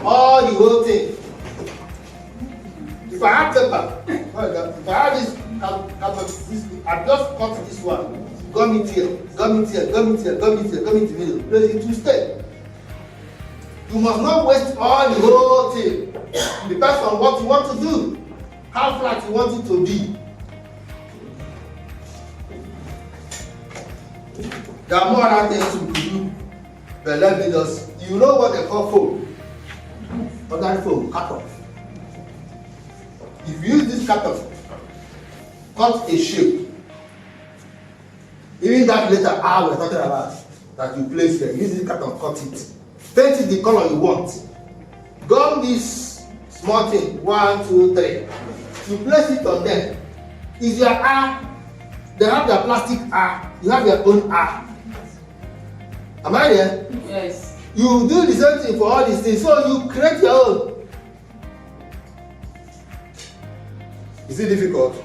all the whole thing. If I have paper, if I have this, I just cut this one, gum it here, gum it here, gum it here, gum it here, gum it in the middle, place it to stay. You must not waste all the whole thing. Depends on what you want to do, how flat you want it to be. There are more other things we could do, but let me just, you know what they call foam? Ordinary foam, cut off. If you use this cut off, cut a shape, even that letter R we're talking about, that you place there, use this cut off, cut it. Paint it the color you want. Gum this small thing, 1, 2, 3. You place it on them. Is your R, they have their plastic R, you have your own R. Am I there? Yes. You do the same thing for all these things, so you create your own. Is it difficult?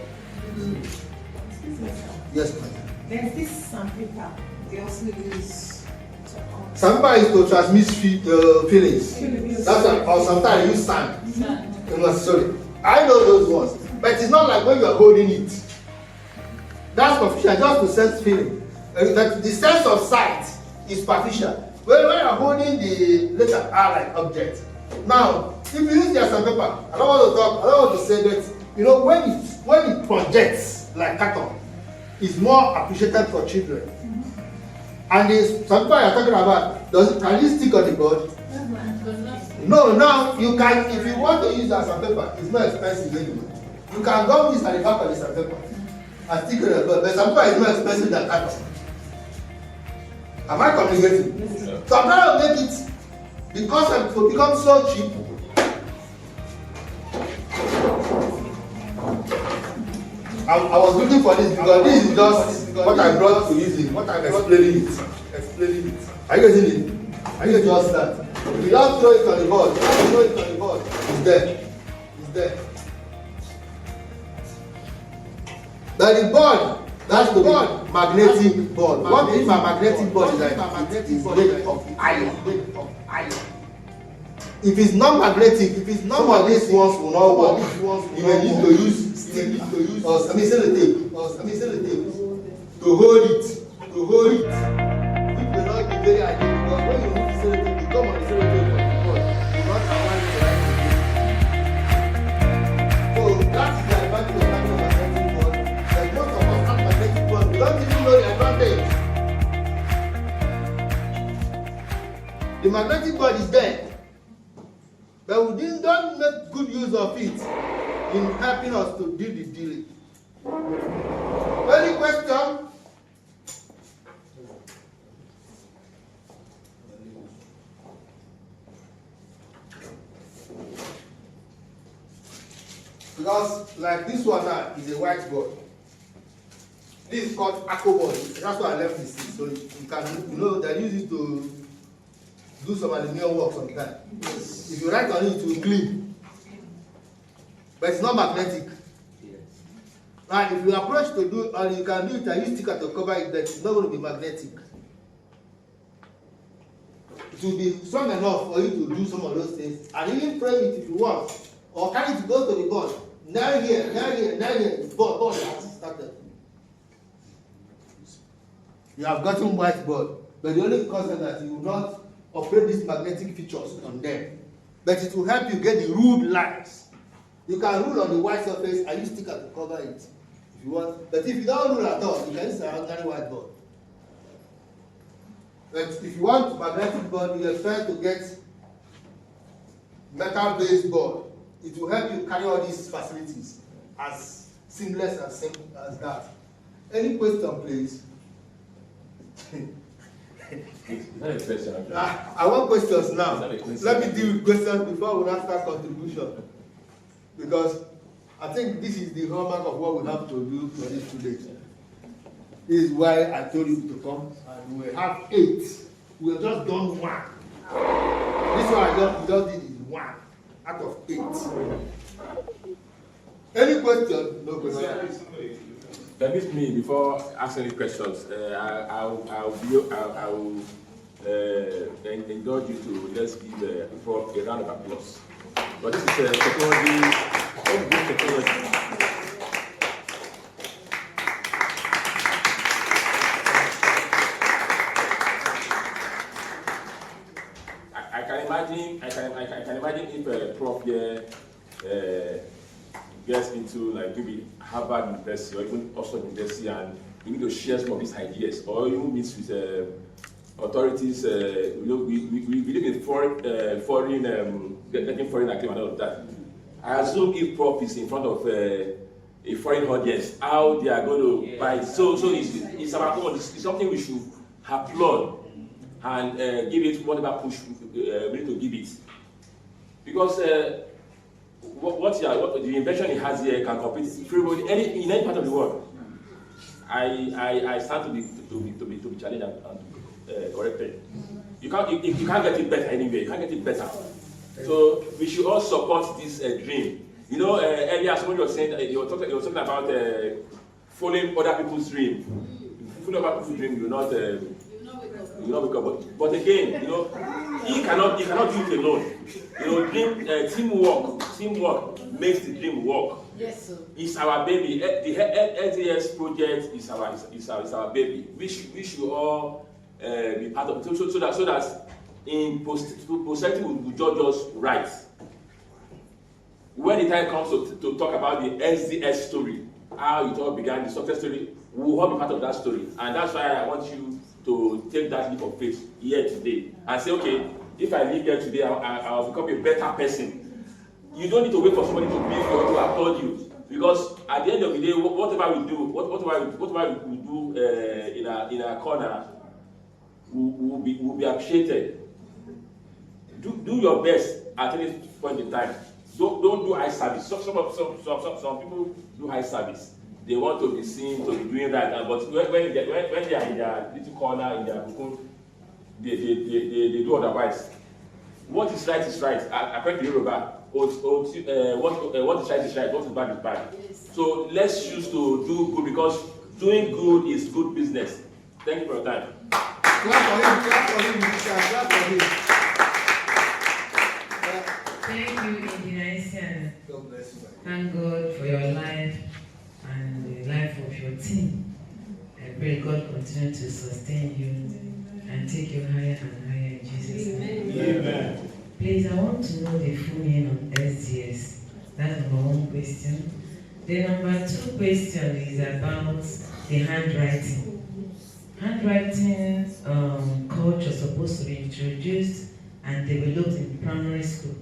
Yes, ma'am. There's this sandpaper they also use to Sandpaper is to transmit feelings. That's why, or sometimes you use sand. Sorry. I know those ones. But it's not like when you are holding it. That's superficial, just to sense feeling. But the sense of sight is superficial. When you are holding the letter R like object. Now, if you use your sandpaper, I don't want to say that, you know, when it projects like carton, it's more appreciated for children. And the sandpaper you're talking about, can you stick on the board? No, now you can, if you want to use that sandpaper, it's more expensive anyway. You can go use at the back of the sandpaper and stick on the board, but sandpaper is more expensive than carton. Am I communicating? Yes, so I'm trying to make it, because it will become so cheap. I was looking for this because this is just what I brought to using, what I'm explaining it. Are you getting it? Are you getting just that? If you don't throw it on the board, it's there. It's there. But the board, that's the board, magnetic board. What if a magnetic board is like it is made of iron. If it's not magnetic, some of these ones will not work. You may need to use stick or sellotape to hold it. It may not be very ideal because when you move the sellotape, you come on the sellotape for the board. You not align the right way. So that's the advantage of having a magnetic board. Like most of us have magnetic board, we don't even know the advantage. The magnetic board is there. But we don't make good use of it in helping us to do the dealing. Any question? Because like this one now is a whiteboard. This is called aquaboard. That's why I left this. So you can, they use it to do some aluminium work sometimes. Yes. If you write on it, it will clean. But it's not magnetic. Yes. Now, if you approach to do, or you can do it and use sticker to cover it, but it's not going to be magnetic. It will be strong enough for you to do some of those things, and even frame it if you want, or carry it to go to the board. Now here, board has started. You have gotten whiteboard, but the only concern that you will not operate these magnetic features on them, but it will help you get the ruled lines. You can rule on the white surface and use sticker to cover it if you want. But if you don't rule at all, you can use an ordinary whiteboard. But if you want magnetic board, you prefer to get metal-based board. It will help you carry all these facilities as seamless and simple as that. Any question, please? I want questions now. Let me deal with questions before we start contribution. Because I think this is the hallmark of what we have to do for this today. This is why I told you to come, and we have 8. We have just done 1. This one I just did is 1 out of 8. Any question? No question. Permit me before asking any questions. I will indulge you to let's give a round of applause. But this is technology. I can imagine if a prof here gets into like maybe Harvard University or even Oxford University and we need to share some of these ideas, or even meet with authorities. We live in getting foreign acclaim and all of that. I assume if Prof is in front of a foreign audience, how they are going to buy it. So it's our own. It's something we should applaud and give it whatever push we need to give it. Because what the invention he has here can compete freely in any part of the world. I stand to be challenged and corrected. You can't get it better anyway. You can't get it better. So we should all support this dream. You know, earlier somebody was saying you were talking about following other people's dream. If you follow other people's dream, you will not wake up. But again, you know, he cannot do it alone. You know, teamwork makes the dream work. Yes, sir. It's our baby. The SDS project is our baby. We should all be part of it. So that in posterity will judge us right. When the time comes to talk about the SDS story, how it all began, the success story, we will all be part of that story. And that's why I want you to take that leap of faith here today and say, okay, if I leave here today, I'll become a better person. You don't need to wait for somebody to be or to applaud you, because at the end of the day, whatever we do, in a corner, will be appreciated. Do your best at any point in time. Don't do eye service. Some people do eye service. They want to be seen to be doing that, but when they are in their little corner in their cocoon, they do otherwise. What is right is right. According to Yoruba, what is right is right. What is bad is bad. So let's choose to do good, because doing good is good business. Thank you for your time. Clap for him, clap for him, clap for him. Thank you, Engineer. God bless you. Thank God for your life and the life of your team. I pray God continue to sustain you and take you higher and higher in Jesus' name. Amen. Please, I want to know the full meaning of SDS. That's number one question. The number two question is about the handwriting. Handwriting culture is supposed to be introduced and developed in primary school.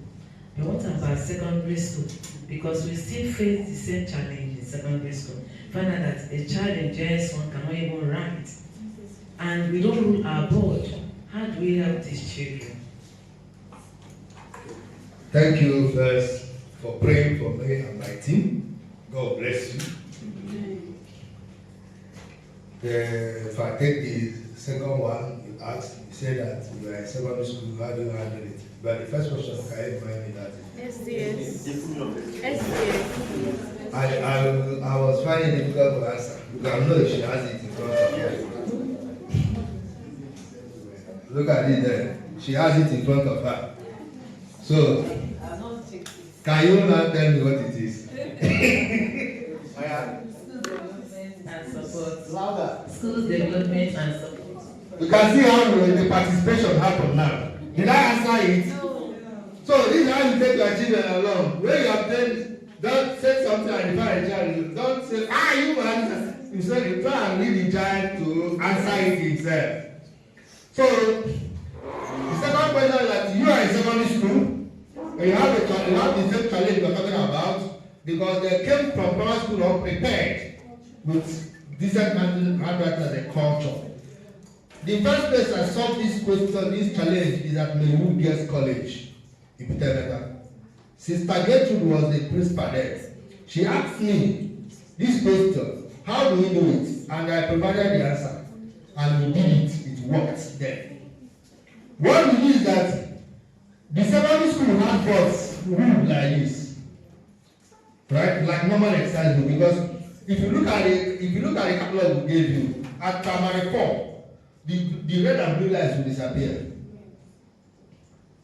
But what about secondary school? Because we still face the same challenge in secondary school. Find out that a child in JS1 cannot even write. And we don't rule our board. How do we help these children? Thank you first for praying for me and my team. God bless you. If I take the second one you asked, you said that you are in secondary school, how do you handle it? But the first question, can you remind me that? SDS. I was finding it difficult to answer, because I know she has it in front of her. Look at it there. She has it in front of her. So, can you now tell me what it is? And support. Louder. Schools development and support. You can see how the participation happened now. Did I answer it? No. So this is how you take your children along. When you obtain, don't say something and define a child. Don't say, you answer. You say you try and lead the child to answer it himself. So the second question is that you are in secondary school, and you have the same challenge we are talking about, because they came from primary school unprepared with decent handwriting as a culture. The first place I solved this question, this challenge, is at Maywood Girls College in Petermeta. Sister Gertrude was the principal there. She asked me this question, how do we do it? And I provided the answer. And we did it. It worked there. What we do is that the secondary school had boards ruled like this, right? Like normal exercise book. Because if you look at the catalog we gave you at primary 4, the red and blue lines will disappear.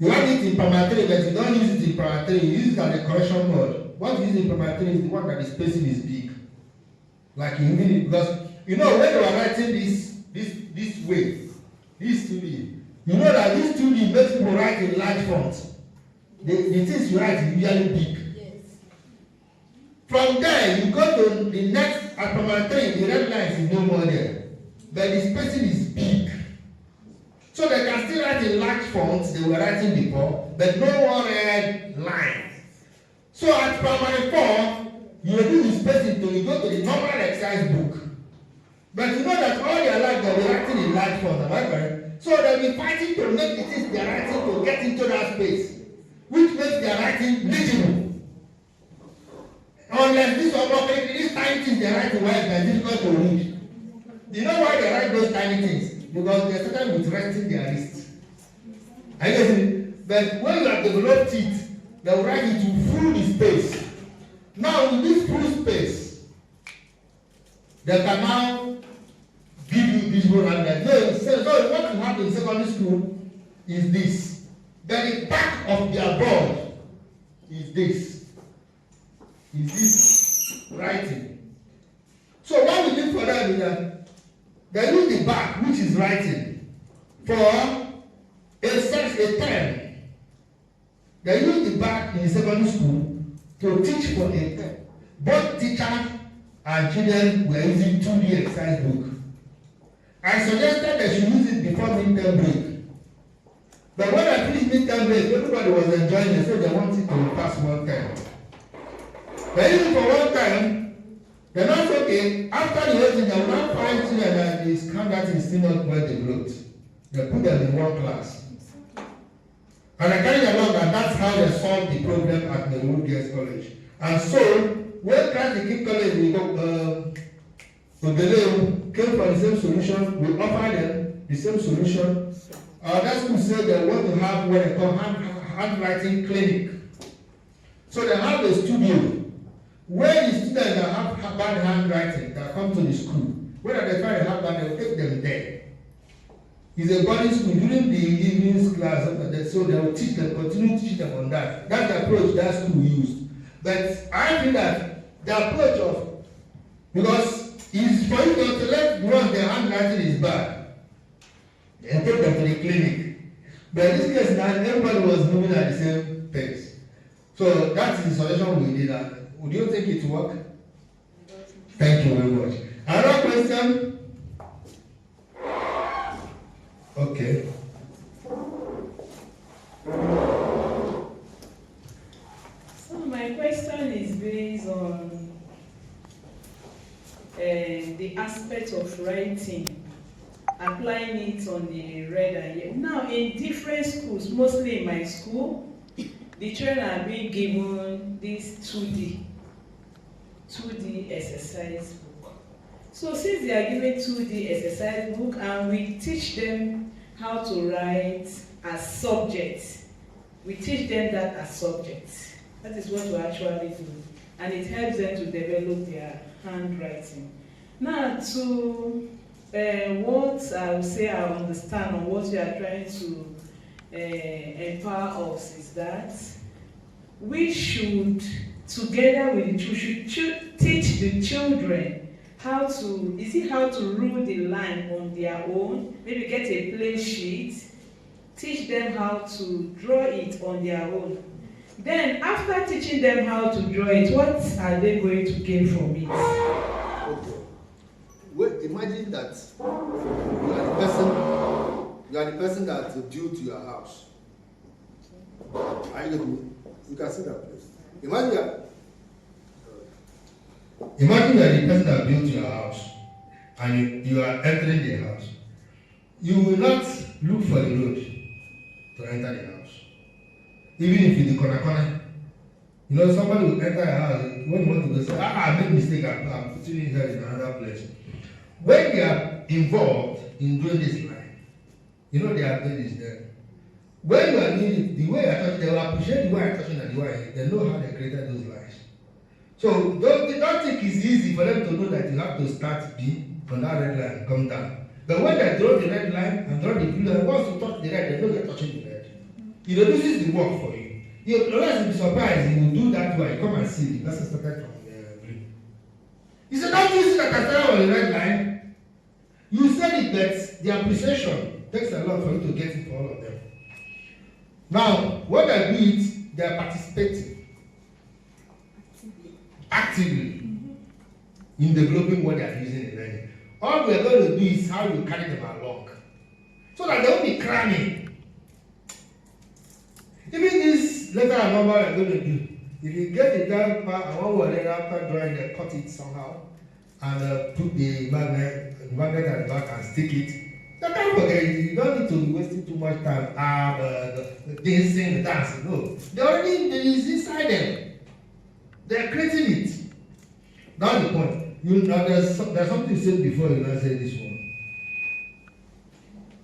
You have it in primary 3, but you don't use it in primary 3. You use it as a correction board. What you use in primary 3 is the one that the spacing is big. Like you need it, because you know when you are writing this way, this 2D, you know that this 2D makes people write in large font. The things you write is usually big. Yes. From there, you go to the next, at primary 3, the red lines is no more there. But the spacing is big. So they can still write in large fonts they were writing before, but no more red line. So at primary 4, you reduce the spacing till you go to the normal exercise book. But you know that all their life they were writing in large font, am I correct? So they'll be fighting to make the things they're writing to get into that space, which makes their writing legible. Unless these tiny things they're writing where it's difficult to read. You know why they write those tiny things? Because they're starting with resting their wrist. I guess it. But when you have developed it, they will write it to fill the space. Now in this full space, they can now give you visible handwriting. So what you have in secondary school is this. Then the back of their board is this. Is this writing? So what we need for them is that they use the back, which is writing, for a term. They use the back in secondary school to teach for a term. Both teachers and children were using 2D exercise book. I suggested they should use it before midterm break. But when I finished midterm break, everybody was enjoying it, so they wanted to pass one time. They use it for one time. They're not okay. After the whole thing, they will not find children that this handwriting is still not well developed. They put them in one class. And I carry along that that's how they solved the problem at the Wood Girls College. And so, when Christ the King College, we go to came for the same solution, we offer them the same solution. That school said they want to have what they call handwriting clinic. So they have a studio where the students that have bad handwriting that come to the school, whether they try to have that, they will take them there. It's a boarding school during the evenings class, so they will teach them, continue to teach them on that. That's the approach that school used. But I feel that the approach of, because it's for you to let once their handwriting is bad and take them to the clinic. But in this case now, everybody was moving at the same pace. So that is the solution we did. Would you think it work? Thank you very much. Another question? Okay. So my question is based on the aspect of writing, applying it on the red and yellow. Now in different schools, mostly in my school, the children are being given this 2D exercise book. So since they are given 2D exercise book and we teach them how to write as subjects, we teach them that as subjects. That is what we actually do. And it helps them to develop their handwriting. Now to what I would say I understand on what we are trying to empower us is that we should, together with the children, should teach the children how to rule the line on their own, maybe get a plain sheet, teach them how to draw it on their own. Then after teaching them how to draw it, what are they going to gain from it? Okay. Well, imagine that you are the person that built your house. Are you with me? You can see that place. Imagine that you are the person that built your house and you are entering the house. You will not look for the road to enter the house. Even if it's the corner. You know, somebody will enter a house when you want to go say, I made a mistake, I'm putting it here in another place. When they are involved in doing this line, you know they are doing this there. When you are doing it, the way I touch, they will appreciate the way I touching and the way they know how they created those lines. So don't think it's easy for them to know that you have to start B on that red line and come down. But when they draw the red line and draw the blue line, once you touch the red, they know they're touching the red. It reduces the work for you. You'll always be surprised you will do that way. Come and see the person started from the blue. You said, don't you see that I started on the red line? You said it, but the appreciation takes a lot for you to get it for all of them. Now, what they do it, they are participating. actively in developing what they are using in learning. All we are going to do is how you carry them along, so that they won't be cramming. Even this letter and number we are going to do, if you get the down part and one word after drawing, they cut it somehow and put the magnet at the back and stick it. They can't forget it. You don't need to be wasting too much time dancing, dancing. No, they already is inside them. They are creating it. That's the point. There's something you said before you now say this one.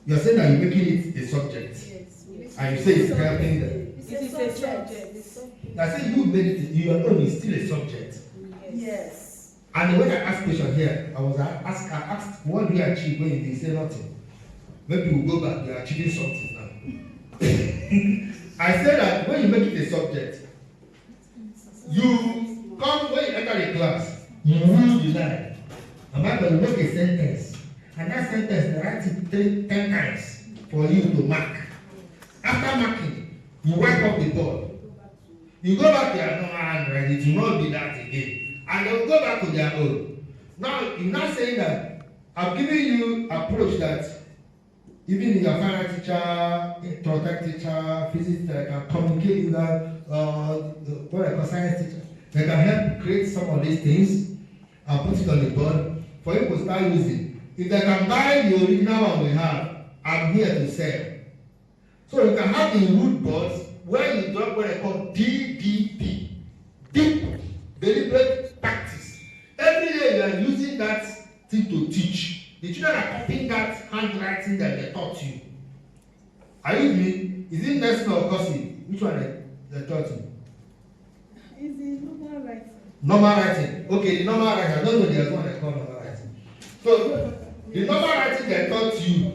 You are saying that you're making it a subject. Yes. And you say it's helping them. It is a subject. I say you made it, your own is still a subject. Yes. And when I asked question here, I asked, what do you achieve when you say nothing? Maybe we'll go back, you're achieving something now. I said that when you make it a subject, you come, when you enter the class, you read the line. Am I going to make a sentence? And that sentence, they write it 10 times for you to mark. After marking, you wipe up the board. You go back to your normal handwriting, it will not be that again. And they will go back to their own. Now, you're not saying that I'm giving you approach that even your final teacher, introductory teacher, physics teacher can communicate with that, what I call science teacher. They can help create some of these things and put it on the board for you to start using. If they can buy the original one we have, I'm here to sell. So you can have the root boards where you drop what I call DDP, deep deliberate practice. Every day you are using that thing to teach. The children are copying that handwriting that they taught you. Are you with me? Is it lesson or cursive? Which one they taught you? Is it normal writing? Normal writing. Okay, the normal writing. I don't know there's one they call normal writing. So the normal writing they taught you.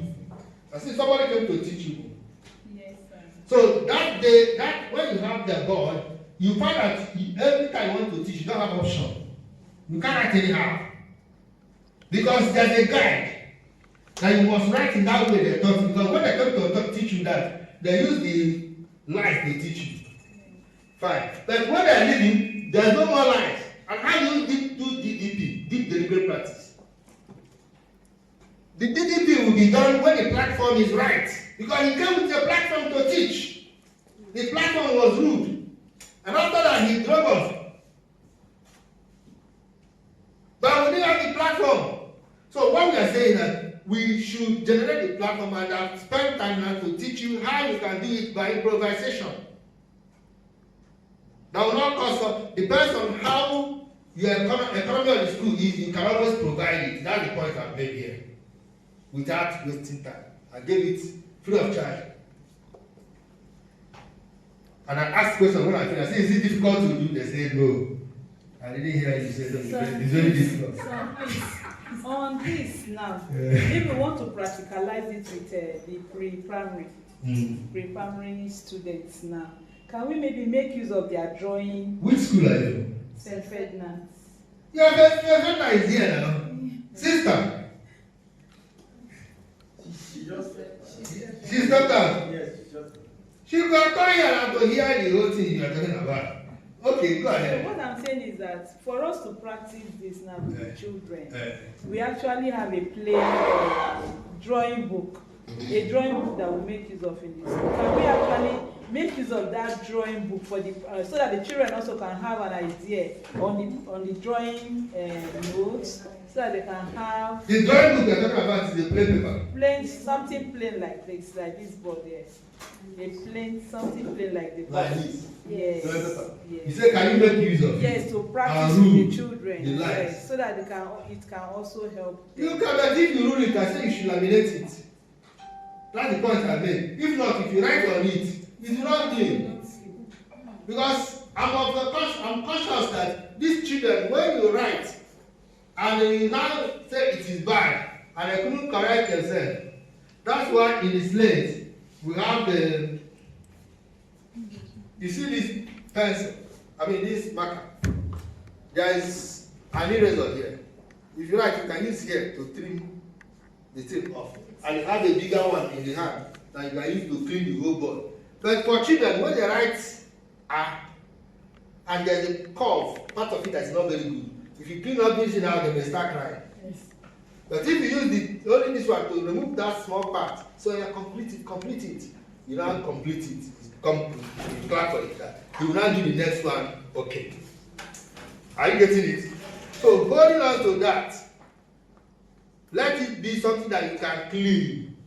I see somebody came to teach you. Yes, sir. So that day, when you have the board, you find that every time you want to teach, you don't have option. You can't write anyhow. Because there's a guide that you must write in that way they taught you. Because when they come to teach you that, they use the lines to teach you. Fine. But when they're leaving, there's no more lines. And how do you do DDP, deep deliberate practice? The DDP will be done when the platform is right. Because he came with a platform to teach. The platform was rude. And after that, he drove off. But we didn't have the platform. So what we are saying is that we should generate the platform and spend time now to teach you how you can do it by improvisation. That will not cost, depends on how your economy of the school is, you can always provide it. That's the point I've made here. Without wasting time. I gave it free of charge. And I asked questions when I finished. I said, is it difficult to do? They said no. I didn't hear you say no. It's very difficult. So please, on this now, if we want to practicalize it with the pre-primary students now, can we maybe make use of their drawing? Which school are you? St. Ferdinand's. Yeah, Ferdinand is here now. Sister. She stepped out. Yes, she just. She got tired to hear the whole thing you are talking about. Okay, go ahead. So what I'm saying is that for us to practice this now with the children, we actually have a plain drawing book, a drawing book that we make use of in this. Can we actually make use of that drawing book for the so that the children also can have an idea on the drawing notes, so that they can have the drawing book you're talking about is a plain paper. Something plain like this board there. Something plain like the board. Like this. Yes. Yes. You say, can you make use of it? Yes, to practice with the children. The yes, so that it can also help them. You can, but if you rule it, I say you should laminate it. That's the point I made. If not, if you write on it, it's not new. Because I'm conscious that these children, when you write, and you now say it is bad, and they couldn't correct themselves, that's why in the slate, we have the, you see this pencil, this marker, there is an eraser here. If you like, you can use here to trim the tip off. And you have a bigger one in the hand that you can use to clean the whole board. But for children, when they write, and there's a curve, part of it that is not very good. If you clean up this now, they may start crying. Yes. But if you use only this one to remove that small part, so you complete it. You now complete it. You clap for it. You will now do the next one. Okay. Are you getting it? So holding on to that, let it be something that you can clean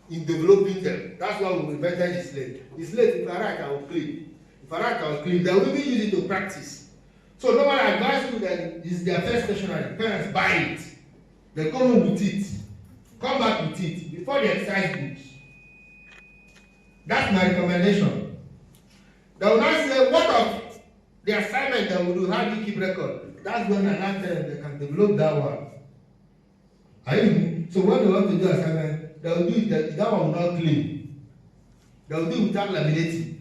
in developing them. That's why we invented the slate. The slate, if I write, I will clean. If I write, I will clean. They will even use it to practice. So no one advise you that it's their first stationery. Parents buy it. They come home with it. Come back with it before the exercise books. That's my recommendation. They will not say, what of the assignment that we do? How do you keep record? That's when I tell them they can develop that one. So when they want to do assignment, they will do it, that one will not clean. They will do it without laminating.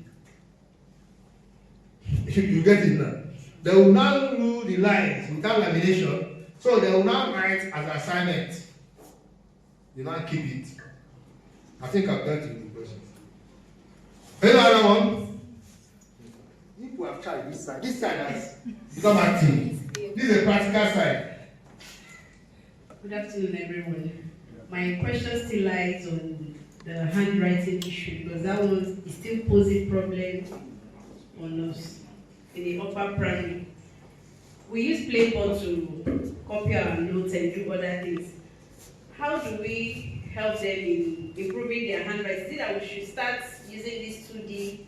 You get it now? They will now do the lines without lamination, so they will now write as assignment. You now keep it. I think I've dealt with the questions. Any other one? If we have tried this side has become active. This is a practical side. Good afternoon, everyone. My question still lies on the handwriting issue because that one is still posing problem on us in the upper primary. We use Playboard to copy our notes and do other things. How do we help them in improving their handwriting? Is it that we should start using this 2D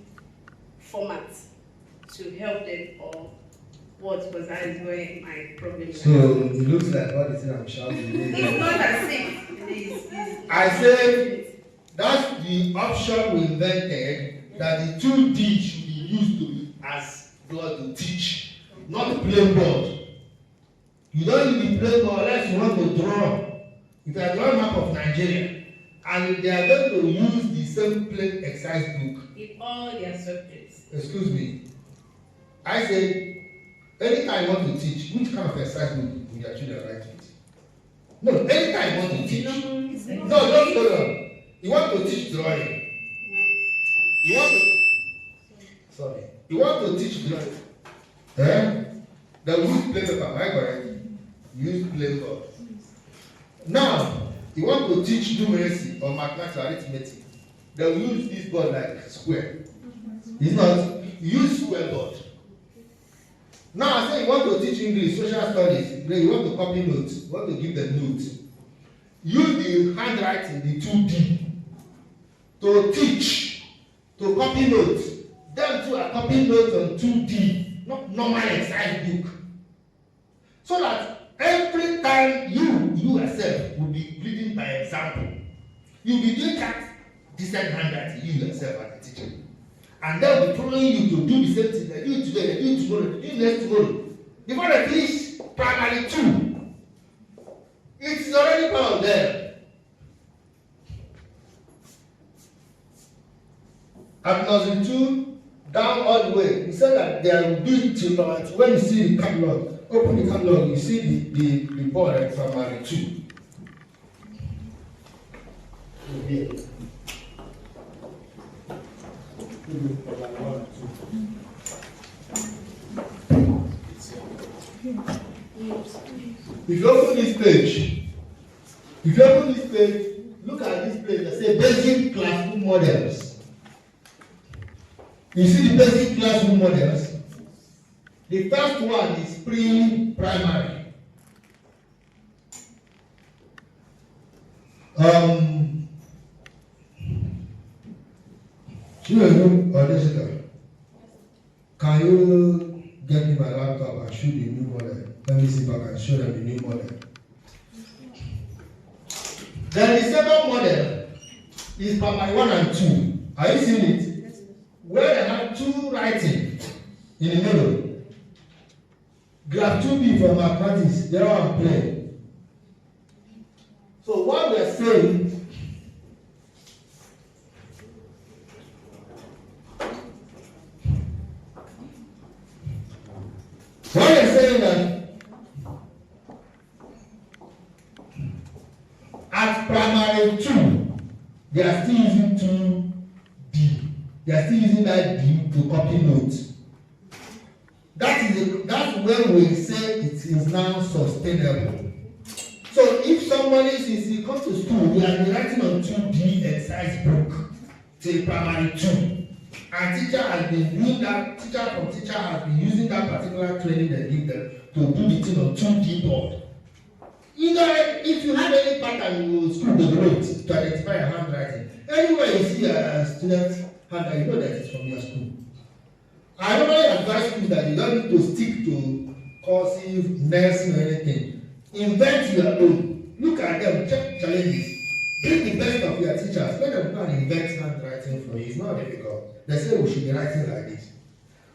format to help them, or what? Because that is where my problem is. So it looks like all the thing I'm shouting. It's not as if it is. I said that's the option we invented, that the 2D should be used to be as blood to teach, not plain board. You don't need the plain board unless you want to draw. If you are drawing a map of Nigeria, and they are going to use the same plain exercise book. In all their subjects. Excuse me. I said, anytime you want to teach, which kind of exercise book will your children write with? No, anytime you want to teach. No. You want to teach drawing. You want to teach drawing. They will use plain paper, am I correct? Use plain board. Now, you want to teach numeracy or mathematics or arithmetic. They will use this board like square. It's not. Use square board. Now, I say you want to teach English, social studies, you want to copy notes, you want to give them notes. Use the handwriting, the 2D, to teach, to copy notes. Them too are copying notes on 2D, not normal exercise book. So that every time you yourself will be reading by example, you'll be doing that decent handwriting, you yourself as a teacher. And they'll be following you to do the same thing. They do it today, they do it tomorrow, they do it next tomorrow. Before they finish primary 2, it's already part of them. At nursery 2, down all the way, we said that they will do it till primary 2. When you see the catalog, open the catalog, you see the board at primary 2. Here. If you open this page, look at this page that says basic classroom models. You see the basic classroom models? The first one is pre-primary. Can you get me my laptop and show the new model? Let me see if I can show them the new model. Then the second model is primary 1 and 2. Are you seeing it? Where they have 2 writing in the middle. Graph 2B for mathematics, the other one plain. So what we are saying, that at primary 2, they are still using 2D. They are still using that D to copy notes. That's when we say it is now sustainable. So if somebody since he comes to school, we have been writing on 2D exercise book till primary 2. And teacher has been doing that, teacher has been using that particular training they give them to do the thing on 2D board. You know, if you have any pattern in school developed to identify your handwriting, anywhere you see a student's handwriting, you know that it's from your school. I normally advise schools that you don't need to stick to cursive, nursing or anything. Invent your own. Look at them, check challenges. Bring the best of your teachers. Let them go and invent handwriting for you. It's not difficult. They say we should be writing like this.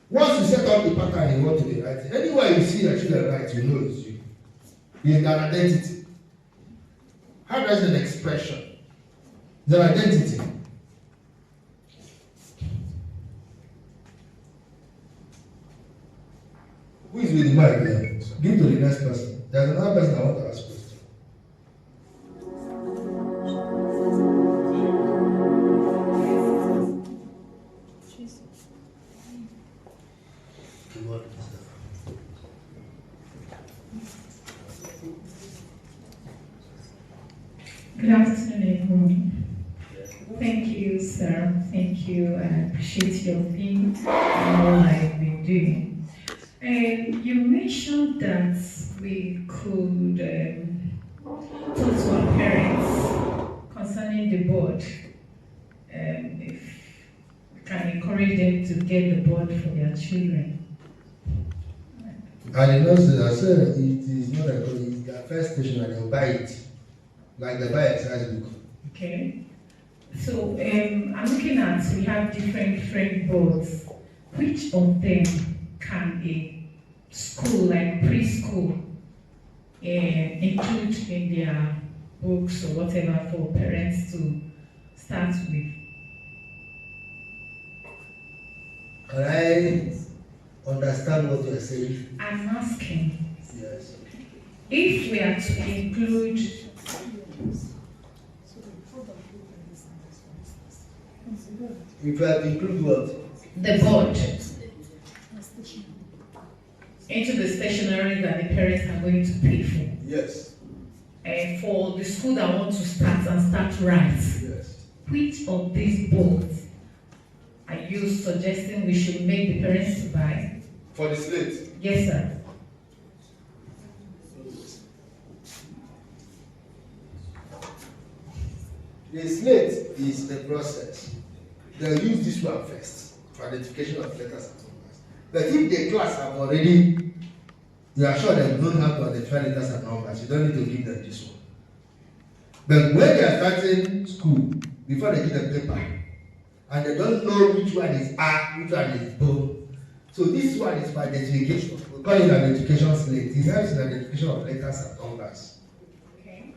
Once you set up the pattern you want to be writing, anywhere you see your children write, you know it's you. It's an identity. Handwriting is an expression. It's an identity. Who is with the mic there? Give to the next person. There's another person I want to ask question. Good afternoon, everyone. Thank you, sir. Thank you. I appreciate your theme and all I've been doing. And you mentioned that we could talk to our parents concerning the board. If we can encourage them to get the board for their children. I did not say that. I said it is not a good. It's their first station and they'll buy it. Like they buy exercise book. Okay. So I'm looking at, we have different boards. Which of them can a school, like preschool, include in their books or whatever for parents to start with? Can I understand what you are saying? I'm asking. Yes. If we are to include If you have include what? the board into the stationery that the parents are going to pay for, Yes. and for the school that want to start right, Yes. which of these boards are you suggesting we should make the parents to buy? For the slate. Yes, sir. The slate is the process. They'll use this one first for identification of letters and numbers. But if the class have already, you are sure they don't have to identify letters and numbers, you don't need to give them this one. But when they are starting school, before they get the paper, and they don't know which one is A, which one is B. So this one is for identification. We call it an identification slate. It helps in identification of letters and numbers. Okay.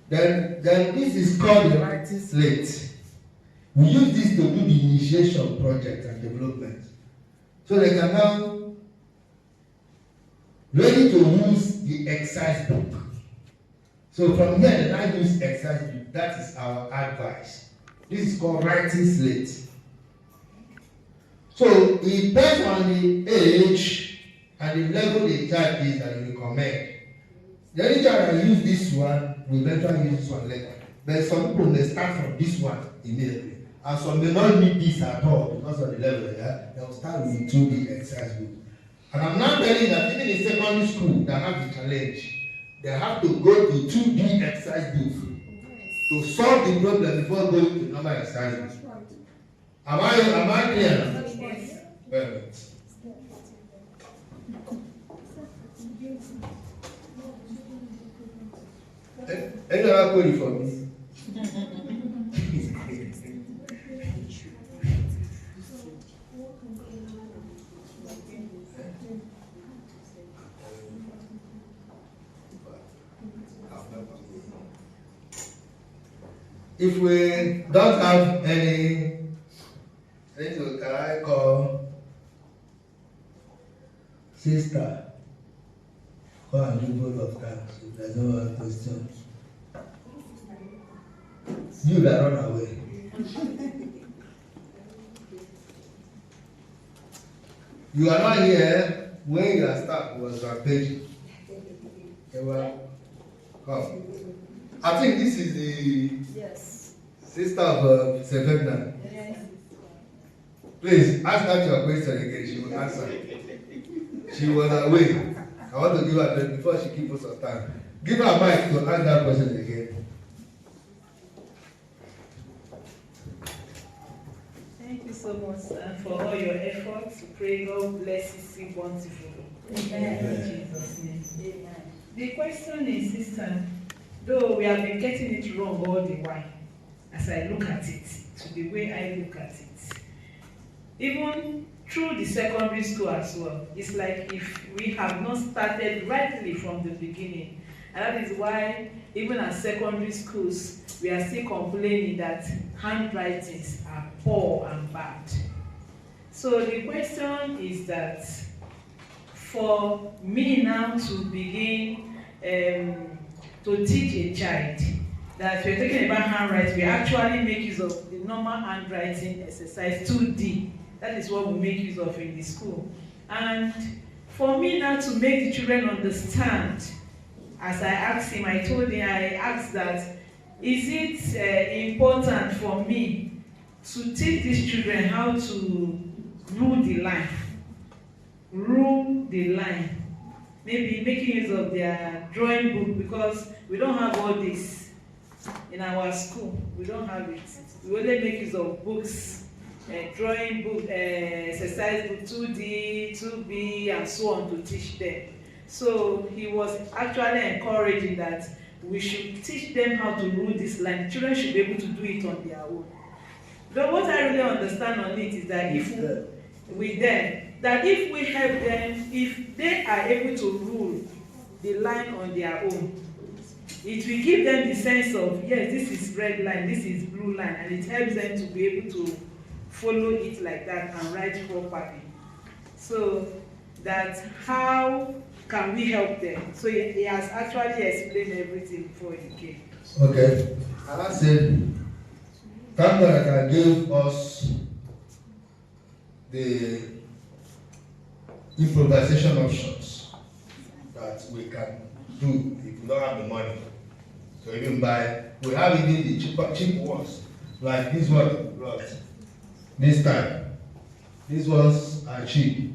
Then this is called the writing slate. We use this to do the initiation project and development. So they can now ready to use the exercise book. So from here they now use exercise book. That is our advice. This is called writing slate. So it depends on the age and the level the child is that we recommend. The only child that use this one will eventually use this one later. But some people may start from this one immediately. And some may not need this at all because of the level, yeah? They will start with 2D exercise book. And I'm now telling you that even in secondary school, they have the challenge. They have to go to 2D exercise book to solve the problem before going to normal exercise book. Am I clear? Yes. Perfect. Any other query for me? If we don't have any, can I call sister? Go and do both of that. If there's no other question, you that run away. You are not here. when your staff was rampaging, they were come. I think this is the sister of St. Ferdinand. Please ask her your question again. She will answer. She was away. I want to give her time before she keeps us some time. Give her a mic to ask that question again. Thank you so much, sir, for all your efforts. Pray God bless you bountifully. Amen. In Jesus' name. Amen. The question is, sister, though we have been getting it wrong all the while, as I look at it, to the way I look at it, even through the secondary school as well, it's like if we have not started rightly from the beginning, and that is why even at secondary schools, we are still complaining that handwritings are poor and bad. So the question is that for me now to begin to teach a child that we're talking about handwriting, we actually make use of the normal handwriting exercise 2D. That is what we make use of in the school. And for me now to make the children understand, as I asked him, I asked that, is it important for me to teach these children how to rule the line? Rule the line. Maybe making use of their drawing book, because we don't have all this in our school. We don't have it. We only make use of books, drawing book, exercise book 2D, 2B, and so on to teach them. So he was actually encouraging that we should teach them how to rule this line. Children should be able to do it on their own. But what I really understand on it is that if we help them, if they are able to rule the line on their own, it will give them the sense of, yes, this is red line, this is blue line, and it helps them to be able to follow it like that and write properly. So that's how can we help them? So he has actually explained everything before he came. Okay. And I said, thank God that gave us the improvisation options that we can do if we don't have the money. So even we have even the cheap ones, like this one, this time. These ones are cheap.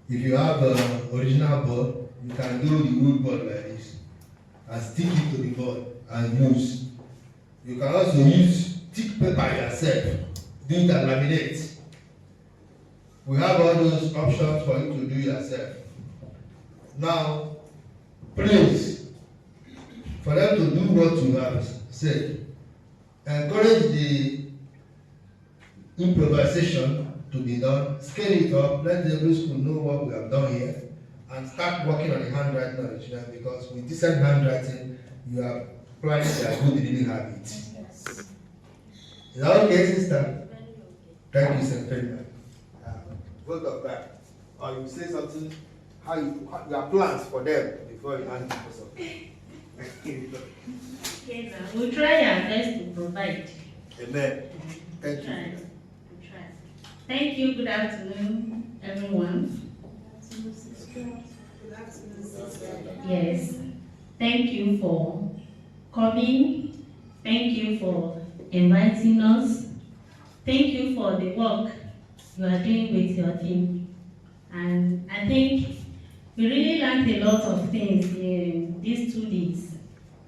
If you have the original board, you can do the wood board like this and stick it to the board and use. You can also use thick paper yourself, do it and laminate. We have all those options for you to do yourself. Now, please, for them to do what you have said, encourage the improvisation to be done, scale it up, let every school know what we have done here, and start working on the handwriting original, because with decent handwriting, you are planning their good reading habit. Is that okay, sister? Thank you, St. Ferdinand. Both of that. Or you say something, how your plans for them before you hand it for something. Okay, now we'll try our best to provide. Amen. Thank you. We'll try. Thank you. Good afternoon, everyone. Good afternoon. Yes. Thank you for coming. Thank you for inviting us. Thank you for the work you are doing with your team. And I think we really learned a lot of things in these 2 days.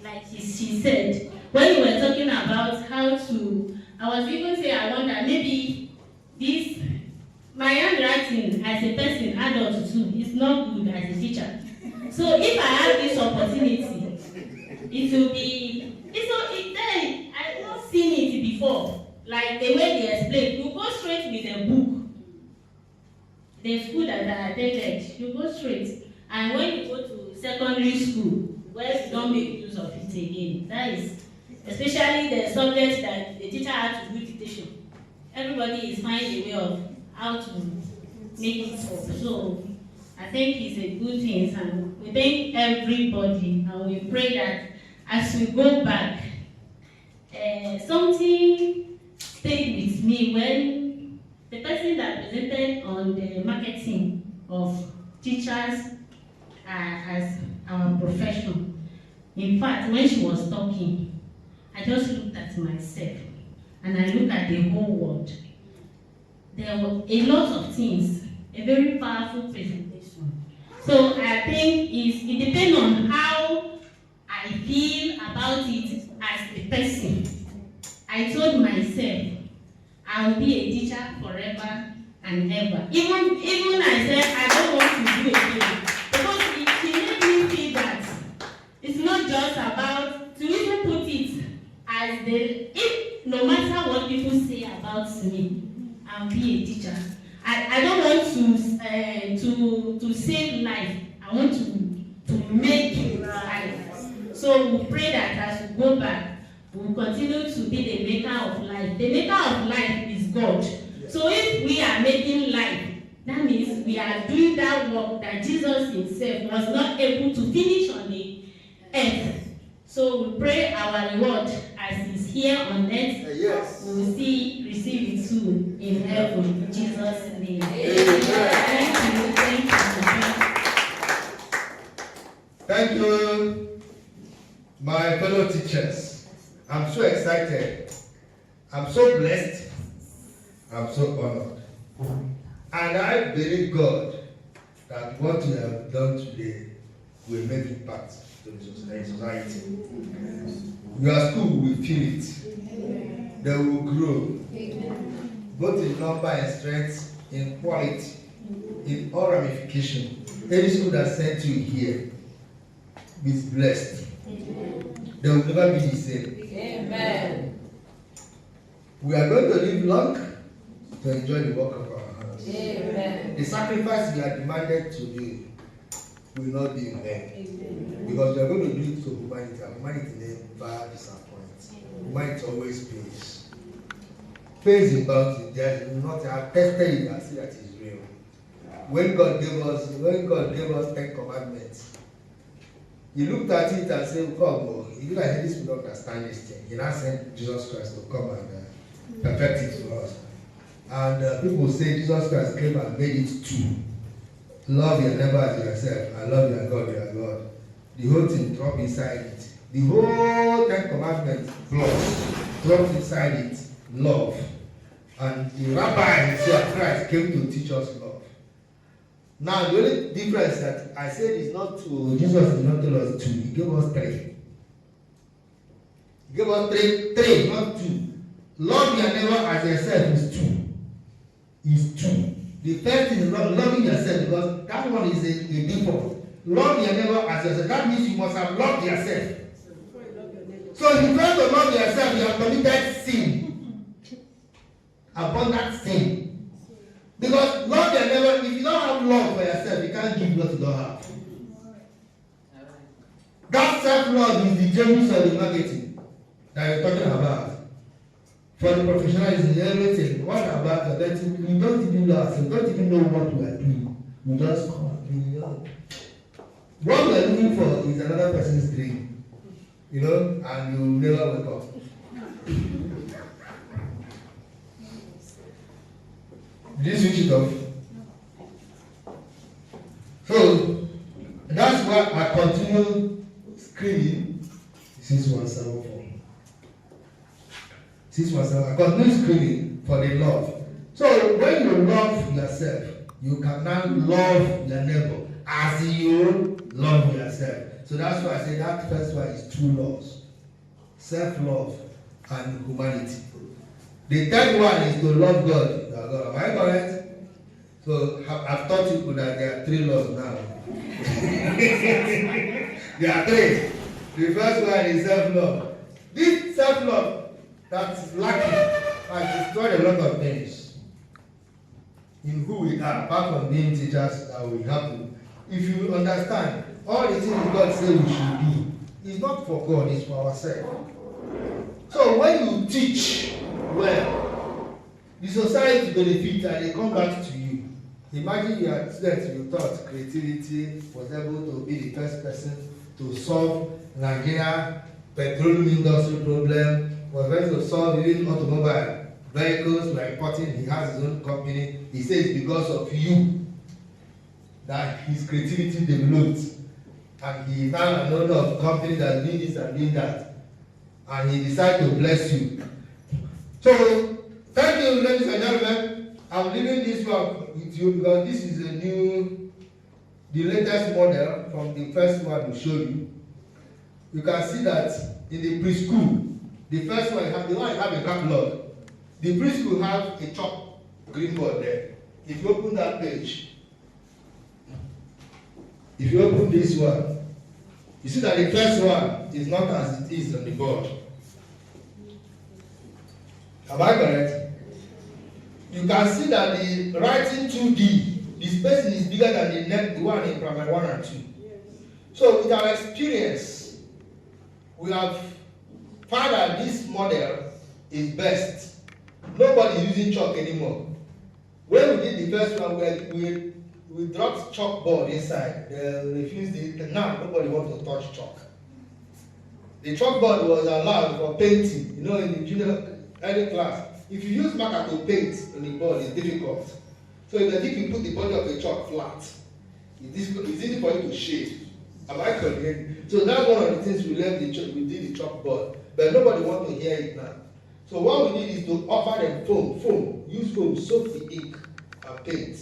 Like she said, when you were talking about how to, I was even saying I wonder maybe this, my handwriting as a person, adult too, is not good as a teacher. So if I have this opportunity, it will be, I've not seen it before. Like the way they explain, you go straight with a book. The school that I attended, you go straight. And when you go to secondary school, where you don't make use of it again, that is, especially the subject that the teacher had to do dictation. Everybody is finding a way of how to make it up. So I think it's a good thing, and we thank everybody, and we pray that as we go back, something stayed with me when the person that presented on the marketing of teachers as our profession. In fact, when she was talking, I just looked at myself and I looked at the whole world. There were a lot of things, a very powerful presentation. So I think it depends on how I feel about it as a person. I told myself I will be a teacher forever and ever. Even I said I don't want to do it again, because she made me feel that it's not just about to even put it as no matter what people say about me, I'll be a teacher. I don't want to save life. I want to make life. So we pray that as we go back, we will continue to be the maker of life. The maker of life is God. So if we are making life, that means we are doing that work that Jesus himself was not able to finish on the earth. So we pray our reward as is here on earth. Yes. We will receive it soon in heaven. In Jesus' name. Amen. Thank you, my fellow teachers. I'm so excited. I'm so blessed. I'm so honored. And I believe God that what you have done today will make impact to the society. Your school will feel it. They will grow. Both in number and strength, in quality, in all ramification. Any school that sent you here is blessed. They will never be the same. Amen. We are going to live long to enjoy the work of our hands. Amen. The sacrifice we are demanded to do will not be in vain. Because we are going to do it to humanity, and humanity never disappoints. Humanity always pays. Pays in bounty. There is not a tested it and see that it is real. When God gave us 10 commandments, he looked at it and said, God, if you like this will not understand this thing, he now sent Jesus Christ to come and perfect it for us. And people say Jesus Christ came and made it two. Love your neighbor as yourself, and love your God, your God. The whole thing dropped inside it. The whole 10 commandments dropped inside it. Love. And the rabbi himself, Christ, came to teach us love. Now, the only difference that I said is not to, Jesus did not tell us two, he gave us three. He gave us three, not two. Love your neighbor as yourself is two. Is two. The first is loving yourself, because that one is a default. Love your neighbor as yourself. That means you must have loved yourself. So if you try to love yourself, you have committed sin. Abundant sin. Because love your neighbor, if you don't have love for yourself, you can't give what you don't have. That self-love is the genius of the marketing that you're talking about. For the professionalism, everything. What about that? We don't even know ourselves, we don't even know what we are doing. We just come. What we are looking for is another person's dream. You know, and you never wake up. Did you switch it off? So that's why I continue screening 6174. 617. I continue screening for the love. So when you love yourself, you can now love your neighbor as you love yourself. So that's why I say that first one is two loves: self-love and humanity. The third one is to love God. Am I correct? So I've taught you that there are three loves now. There are three. The first one is self-love. This self-love that's lacking has destroyed a lot of things in who we are, apart from being teachers that we have to. If you understand, all the things God says we should do, it's not for God, it's for ourselves. So when you teach well, the society benefits and they come back to you. Imagine you are students, you thought creativity was able to be the first person to solve Nigeria petroleum industry problem, was going to solve even automobile vehicles like importing. He has his own company. He says because of you that his creativity developed, and he found an owner of company that doing this and doing that, and he decided to bless you. So, thank you, ladies and gentlemen. I'm leaving this one with you because this is the latest model from the first one we showed you. You can see that in the preschool, the first one, the one have a catalog. The preschool have a chalk green board there. If you open that page, if you open this one, you see that the first one is not as it is on the board. Am I correct? You can see that the writing 2D, the spacing is bigger than the one in primary 1 and 2. So with our experience, we have found that this model is best. Nobody is using chalk anymore. When we did the first one, we dropped chalkboard inside. They refused it. Now nobody wants to touch chalk. The chalkboard was allowed for painting. You know, in the junior early class, if you use marker to paint on the board, it's difficult. So if you put the body of a chalk flat, it's easy for you to shade. Am I correct? So that's one of the things we did the chalkboard, but nobody wants to hear it now. So what we did is to offer them foam, use foam, soak the ink, and paint.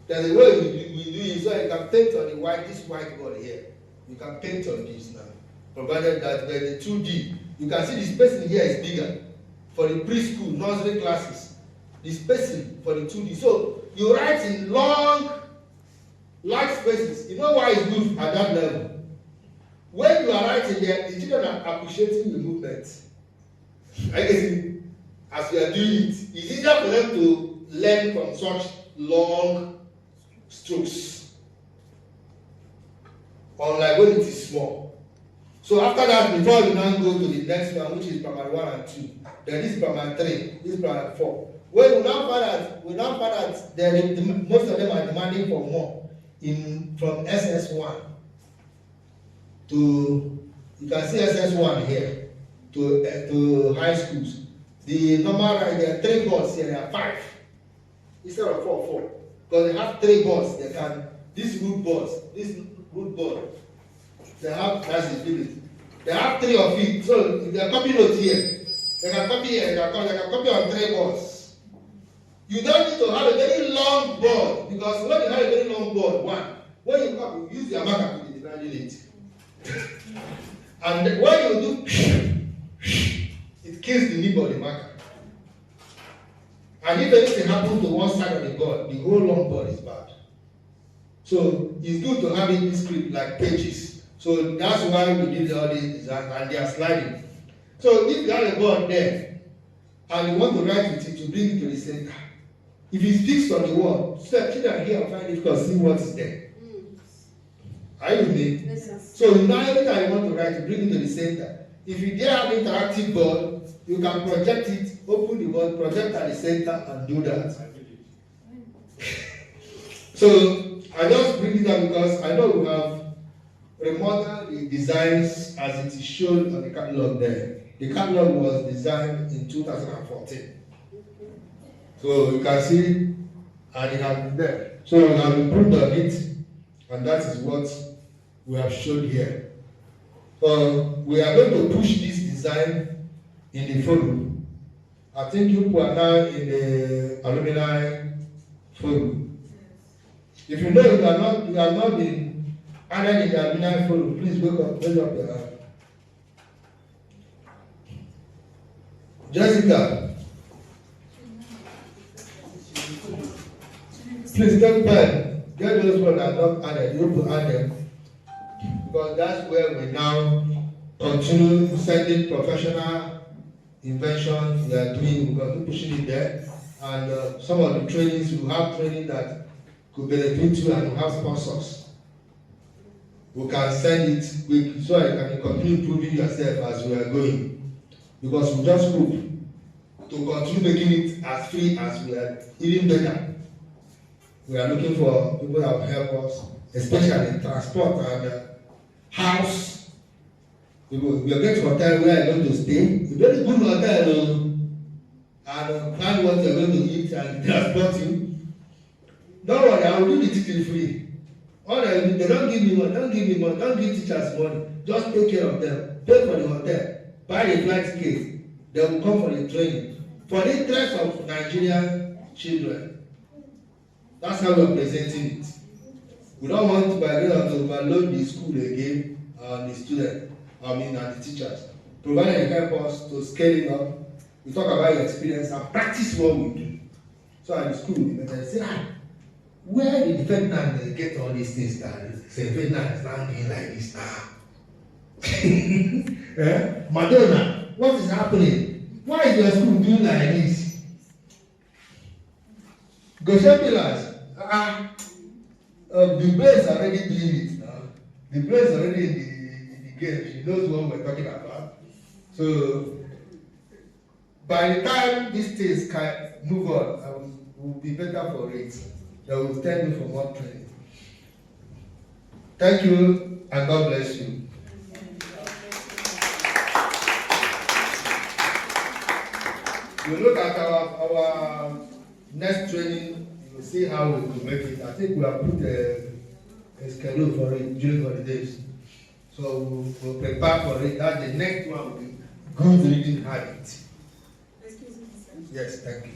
There's a way we do it, so you can paint on this whiteboard here. You can paint on this now, provided that the 2D, you can see the spacing here is bigger. For the preschool, nursery classes, the spacing for the 2D. So you write in long, large spaces. You know why it's good at that level? When you are writing there, the children are appreciating the movement. I guess as you are doing it, it's easier for them to learn from such long strokes. Unlike when it is small. So after that, before you now go to the next one, which is primary 1 and 2, then this is primary 3, this is primary 4. When we now find out most of them are demanding for more from SS1 to, you can see SS1 here, to high schools. The normal, there are 3 boards here, there are 5 instead of 4. Because they have 3 boards, they can, this root board, they have, that's the feeling. They have 3 of it, so if they are copy notes here, they can copy here, they can copy on 3 boards. You don't need to have a very long board, because when you have a very long board, when you copy, you use your marker to divide it. And when you do, it kills the nib of the marker. And if anything happens to one side of the board, the whole long board is bad. So it's good to have it in script like pages. So that's why we did all these designs, and they are sliding. So if you have a board there, and you want to write with it, to bring it to the center. If it's fixed on the wall, step children here and find it because see what is there. Are you with me? Yes, so now every time you want to write, you bring it to the center. If you dare have an interactive board, you can project it, open the board, project at the center, and do that. So I just bring it up because I know we have remodeled the designs as it is shown on the catalog there. The catalog was designed in 2014. So you can see, and it has been there. So we have improved on it, and that is what we have shown here. We are going to push this design in the forum. I think you are now in the alumni forum. If you know you have not been added in the alumni forum, please raise up your hand. Jessica, please take pen. Get those ones that are not added. You have to add them. Because that's where we now continue sending professional inventions we are doing. We're going to pushing it there. And some of the trainings, we have training that could benefit you, and we have sponsors. We can send it quick so you can continue improving yourself as we are going. Because we just hope to continue making it as free as we are, even better. We are looking for people that will help us, especially in transport and house. We are getting to a hotel where you are going to stay. A very good hotel, and plan what you are going to eat and transport you. Don't worry, I will do the teaching free. All they don't give me money, don't give teachers money. Just take care of them. Pay for the hotel, buy the flight ticket. They will come for the training. For the interest of Nigerian children. That's how we are presenting it. We don't want to overload the school again and the student, and the teachers. Provided they help us to scale it up, we talk about your experience and practice what we do. So at the school, we say, where did the Ferdinand get all these things that say Ferdinand is now doing like this now? Madonna, what is happening? Why is your school doing like this? Goshen pillars, the brain is already doing it now. The brain is already in the game. She knows what we're talking about. So, by the time these things can move on, we'll be better for it. They will tell you for more training. Thank you, and God bless you. We look at our next training, you will see how we will make it. I think we have put a schedule for it during holidays. So we'll prepare for it. That the next one will be good reading habit. Excuse me, sir. Yes, thank you.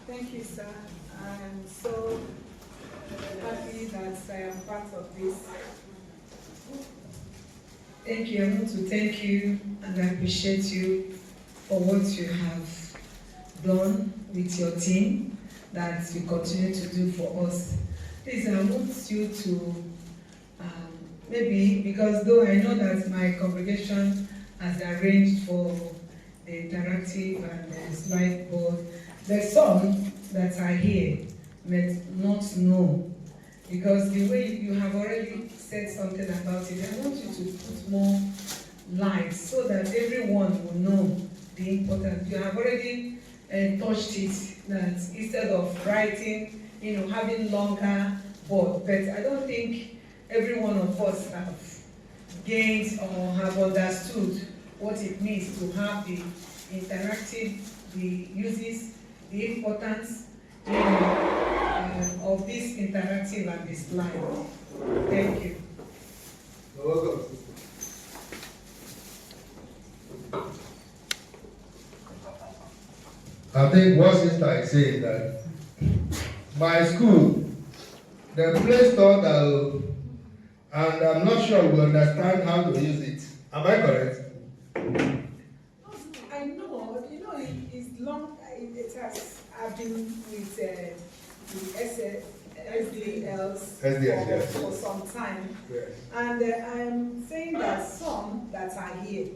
Thank you, sir. I'm so happy that I am part of this. Thank you. I want to thank you and I appreciate you for what you have done with your team that you continue to do for us. Please, I want you to maybe, because though I know that my congregation has arranged for the interactive and the slide board, there's some that are here may not know, because the way you have already said something about it, I want you to put more light so that everyone will know the importance. You have already touched it, that instead of writing, having longer board, but I don't think every one of us have gained or have understood what it means to have the interactive, the uses, the importance of this interactive and this slide. Thank you. You're welcome. I think what sister is saying that my school, the Play Store that, and I'm not sure we understand how to use it. Am I correct? I know, it's long, I've been with the SDLs for some time. Yes. And I'm saying that some that are here,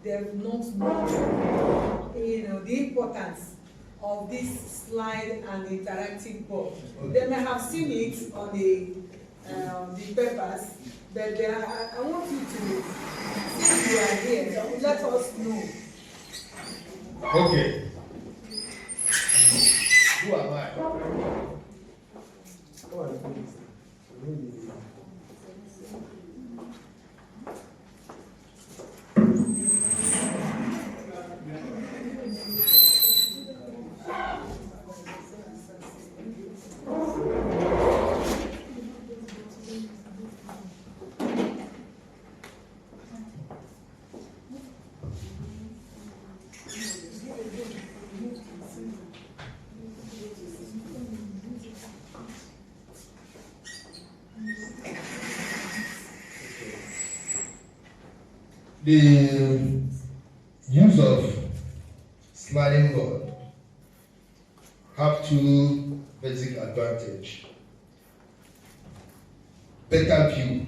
they've not known, the importance of this slide and interactive board. Okay. They may have seen it on the papers, but I want you to, since you are here, let us know. Okay. Who am I? The use of sliding board have two basic advantages. Better view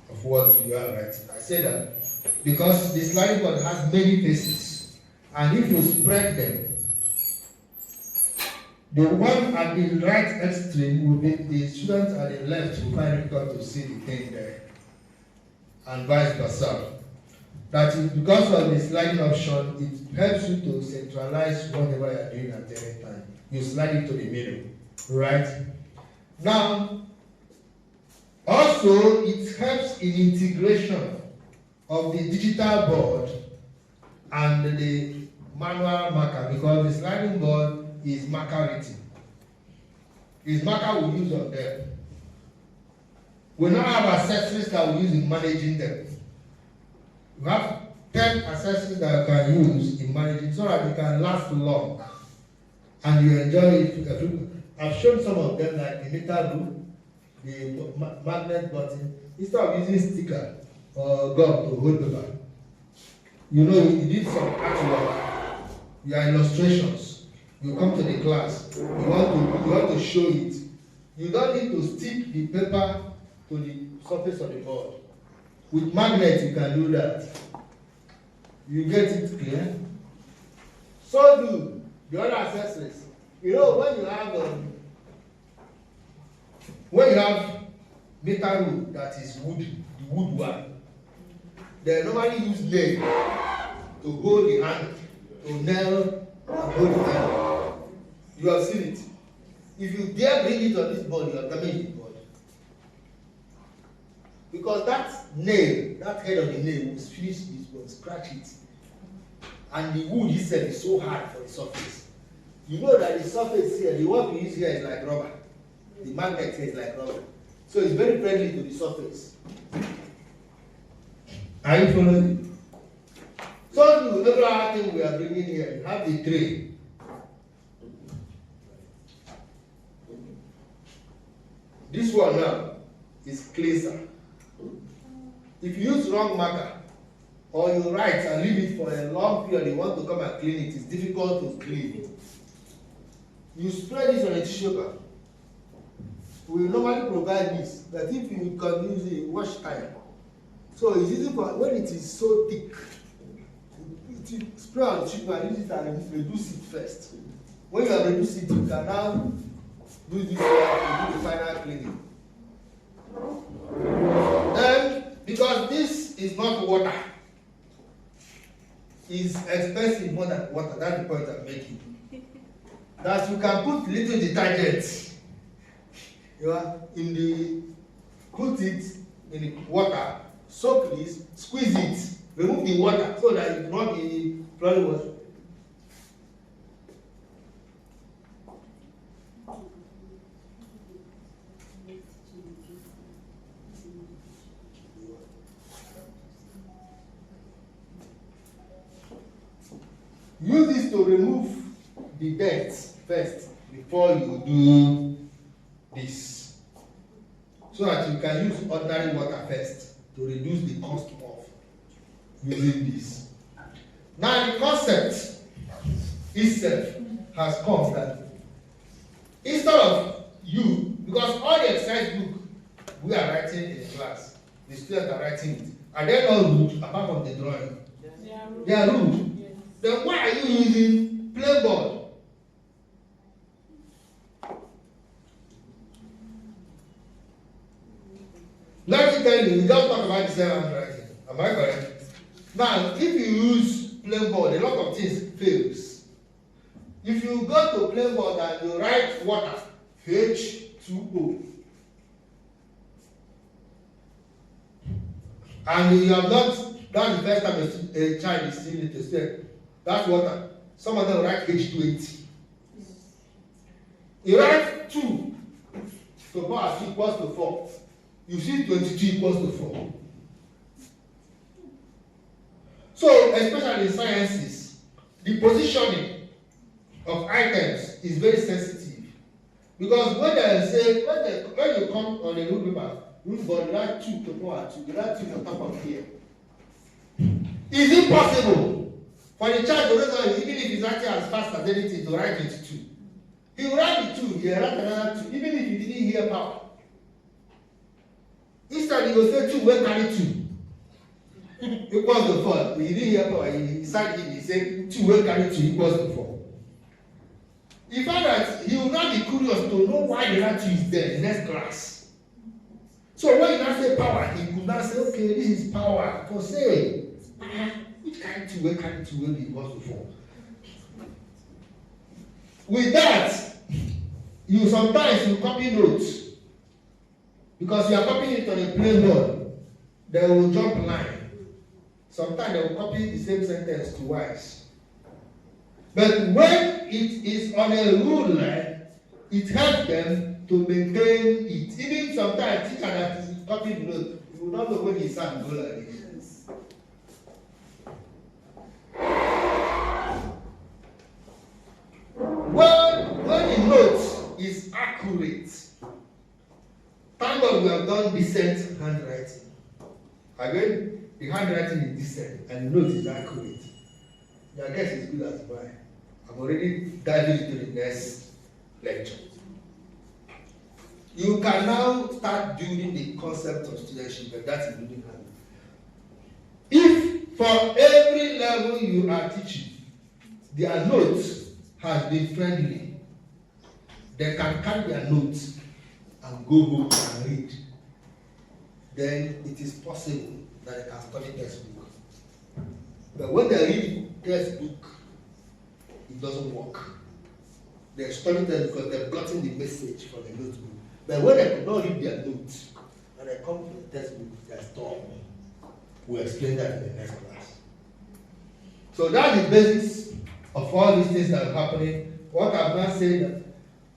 of what you are writing. I say that because the sliding board has many faces, and if you spread them, the one at the right extreme will be the student at the left will find it difficult to see the thing there, and vice versa. That is because of the sliding option, it helps you to centralize whatever you are doing at any time. You slide it to the middle, right? Now, also it helps in integration of the digital board and the manual marker, because the sliding board is marker written. is marker we use on them. We now have accessories that we use in managing them. We have 10 accessories that you can use in managing so that it can last long and you enjoy it. I've shown some of them like the meter rule, the magnet button. Instead of using sticker or gum to hold paper, you know, you did some artwork, your illustrations. You come to the class, you want to show it. You don't need to stick the paper to the surface of the board. With magnet, you can do that. You get it clear? So do the other accessories. You know, when you have metal rule that is wood, the wood one, they normally use nail to hold the hand, to nail and hold the hand. You have seen it. If you dare bring it on this board, you are damaging the board. Because that nail, that head of the nail will finish this board, scratch it. And the wood itself is so hard for the surface. You know that the surface here, the one we use here is like rubber. The magnet here is like rubber. So it's very friendly to the surface. Are you following? So the every other thing we are bringing here, you have the tray. This one now is cleanser. If you use wrong marker, or you write and leave it for a long period, you want to come and clean it, it's difficult to clean. You spread this on a tissue paper. We normally provide this, but if you can use it, wash time. So it's easy for when it is so thick. You spray on the tissue paper and use it and reduce it first. When you have reduced it, you can now do this to do the final cleaning. Then, because this is not water, is expensive more than water. That's the point I'm making. That you can put little detergent, you know, put it in the water, soak this, squeeze it, remove the water so that it will not be flowing water. Use this to remove the dirt first before you do this. So that you can use ordinary water first to reduce the cost of using this. Now the concept itself has come that instead of you, because all the exercise book we are writing in the class, the students are writing it, are they not rude apart from the drawing? They are rude. Then why are you using plain board? Let me tell you, we just talk about the same handwriting. Am I correct? Now, if you use plain board, a lot of things fails. If you go to plain board and you write water, H2O, and you have not, that's the first time a child is seeing it to say, that's water. Some of them write H280. You write 2 to power 2 equals to 4. You see 22 equals to 4. So, especially in sciences, the positioning of items is very sensitive. Because when they say, when you come on a rule paper, rule board, you write 2 to power 2, you write 2 on top of here. Is it possible for the child to raise on, even if he's writing as fast as anything, to write 22? He will write the 2, he will write another 2, even if he didn't hear power. Instead, he will say 2, where carry 2? Equals to 4. He didn't hear power, he decided, he said 2, where carry 2 equals to 4. He found that he will not be curious to know why the other 2 is there in the next class. So when you now say power, he could now say, okay, this is power. For say, which carry 2, where carry 2 will be equals to 4. With that, you sometimes you copy notes. Because you are copying it on a plain board, they will jump line. Sometimes they will copy the same sentence twice. But when it is on a rule line, it helps them to maintain it. Even sometimes teacher that is copying note, you will not know when his hand go like this. When the note is accurate, thank God we have done decent handwriting. Again, the handwriting is decent and the note is accurate. Your guess is good as mine. I'm already diving into the next lecture. You can now start building the concept of studentship, and that is building habit. If for every level you are teaching, their notes has been friendly, they can carry their notes and go home and read, then it is possible that they can study textbook. But when they read textbook, it doesn't work. They study them because they've gotten the message from the notebook. But when they could not read their notes and they come to the textbook, they stop. We'll explain that in the next class. So that's the basis of all these things that are happening. What I'm not saying that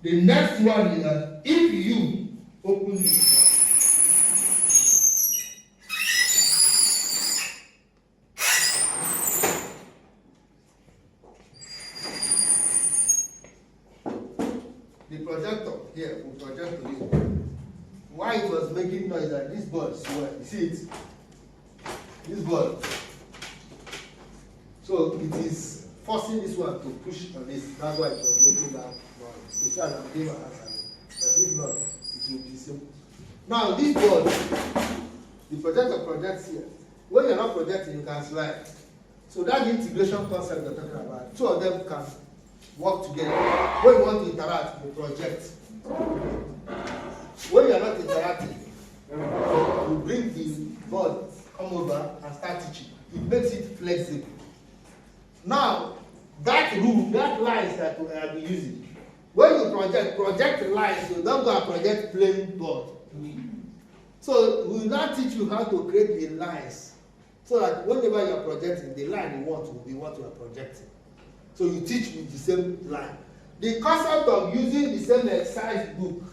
the next one is that if you open this one, the projector here will project to this board. Why it was making noise that this board is where you see it? This board. So it is forcing this one to push on this. That's why it was making that noise. It's not a give an answer. But if not, it will be simple. Now this board, the projector projects here. When you're not projecting, you can slide. So that integration concept you're talking about, two of them can work together. When you want to interact, you project. When you are not interacting, you bring the board, come over and start teaching. It makes it flexible. Now, that rule, that lines that we have been using, when you project the lines, you don't go and project plain board. So we will now teach you how to create the lines, so that whenever you are projecting, the line you want will be what you are projecting. So you teach with the same line. The concept of using the same exercise book,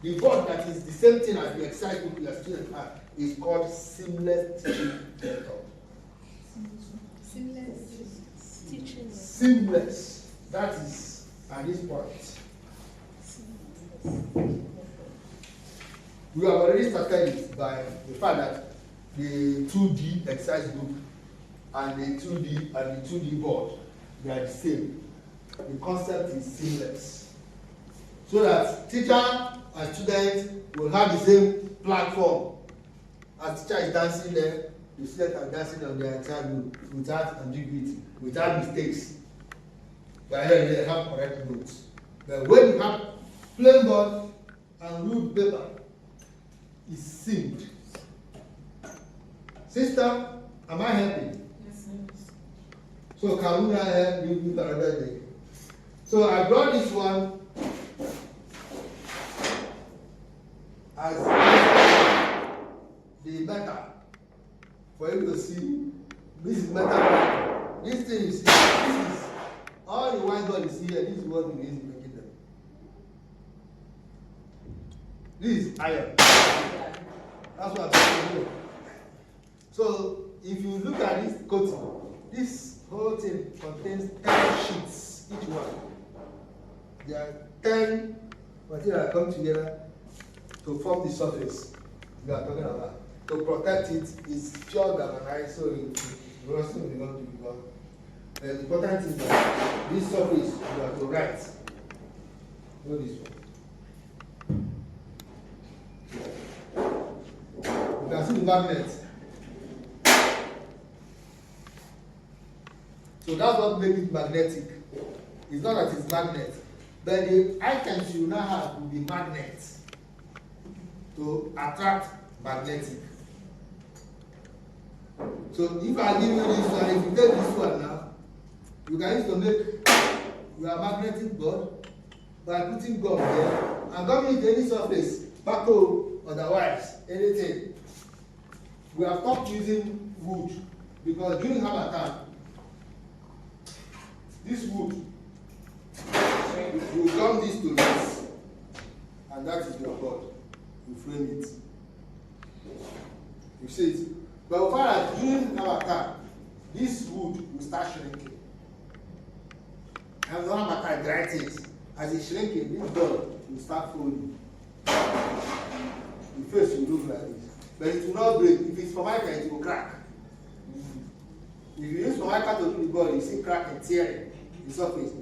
the board that is the same thing as the exercise book your students have, is called seamless teaching method. Seamless teaching. Seamless. That is at this point. We have already started it by the fact that the 2D exercise book and the 2D board, they are the same. The concept is seamless. So that teacher and student will have the same platform. As teacher is dancing there, the students are dancing on their entire group without ambiguity, without mistakes. But then they have correct notes. But when you have plain board and ruled paper, it's seamed. Sister, am I helping? Yes, yes. So can we help you with another day? So I brought this one as the meta for you to see. This is meta. This thing is all the whiteboard is here. This is what we use making them. This is iron. That's what I'm saying here. So if you look at this coating, this whole thing contains 10 sheets, each one. There are 10 materials that come together to form the surface we are talking about. To protect it is pure galvanized, so it rusting will not be difficult. The important thing is that this surface you have to write. Know this one. You can see the magnet. So that's what makes it magnetic. It's not that it's magnet, but the items you now have will be magnets to attract magnetic. So if I give you this one, if you take this one now, you can use to make your magnetic board by putting gum there and gum into any surface, backhoe, otherwise, anything. We have stopped using wood because during Harmattan, this wood You gum this to this, and that is your board. You frame it. You see it. But as far as during our time, this wood will start shrinking. And when I grind it, as it's shrinking, this board will start folding. The face will look like this. But it will not break. If it's formica, it will crack. If you use formica to do the board, you see crack and tearing the surface.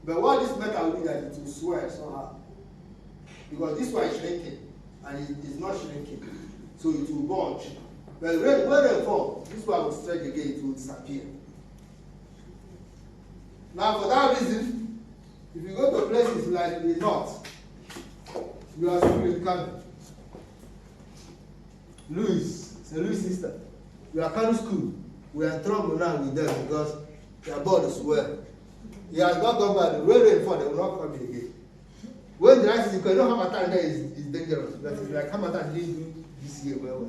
But what this metal will do that it will swell somehow. Because this one is shrinking and it is not shrinking. So it will bulge. But when they fall, this one will stretch again, it will disappear. Now for that reason, if you go to places like the north, you are still in Kano. St. Louis sister, we are Kano school. We are in trouble now with them because their board is well. He has not gone back. When rain fall, they will not come again. When the rice is because you know Hamatan there is dangerous. But it's like Hamatan didn't do this year well.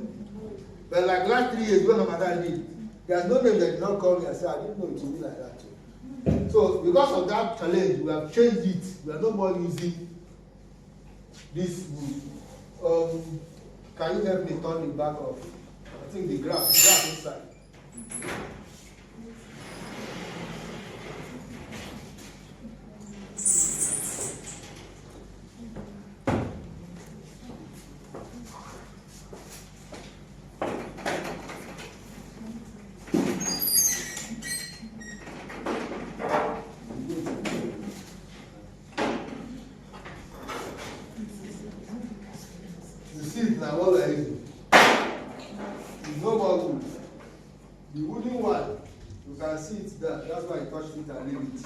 But like last 3 years when Hamatan did, there's no name that did not call me and say, I didn't know it would be like that too. So because of that challenge, we have changed it. We are no more using this wood. Can you help me turn the back of, I think the graph inside. Now what we are using is no more wood. The wooden one, you can see it there. That's why I touched it and leave it.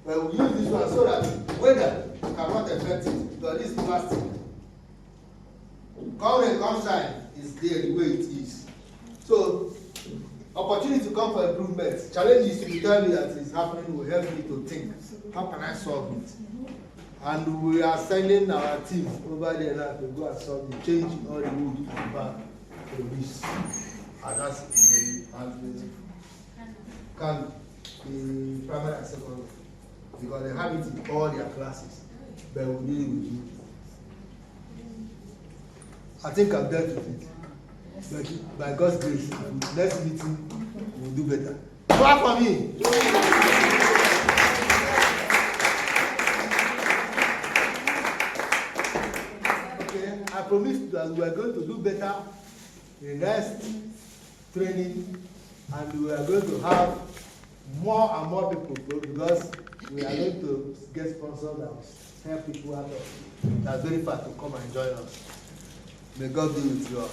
But we use this one so that weather cannot affect it because this is plastic. Come rain, come shine is there the way it is. So opportunity to come for improvement. Challenges you tell me that is happening will help me to think. How can I solve it? And we are sending our team over there now to go and solve the change in all the wood back to this. And that's and can the primary and secondary. Because they have it in all their classes. But we deal with you. I think I've dealt with it. But by God's grace, next meeting we'll do better. Clap for me! I promise that we are going to do better in the next training, and we are going to have more and more people because we are going to get sponsors that help people out of that very far to come and join us. May God be with you all.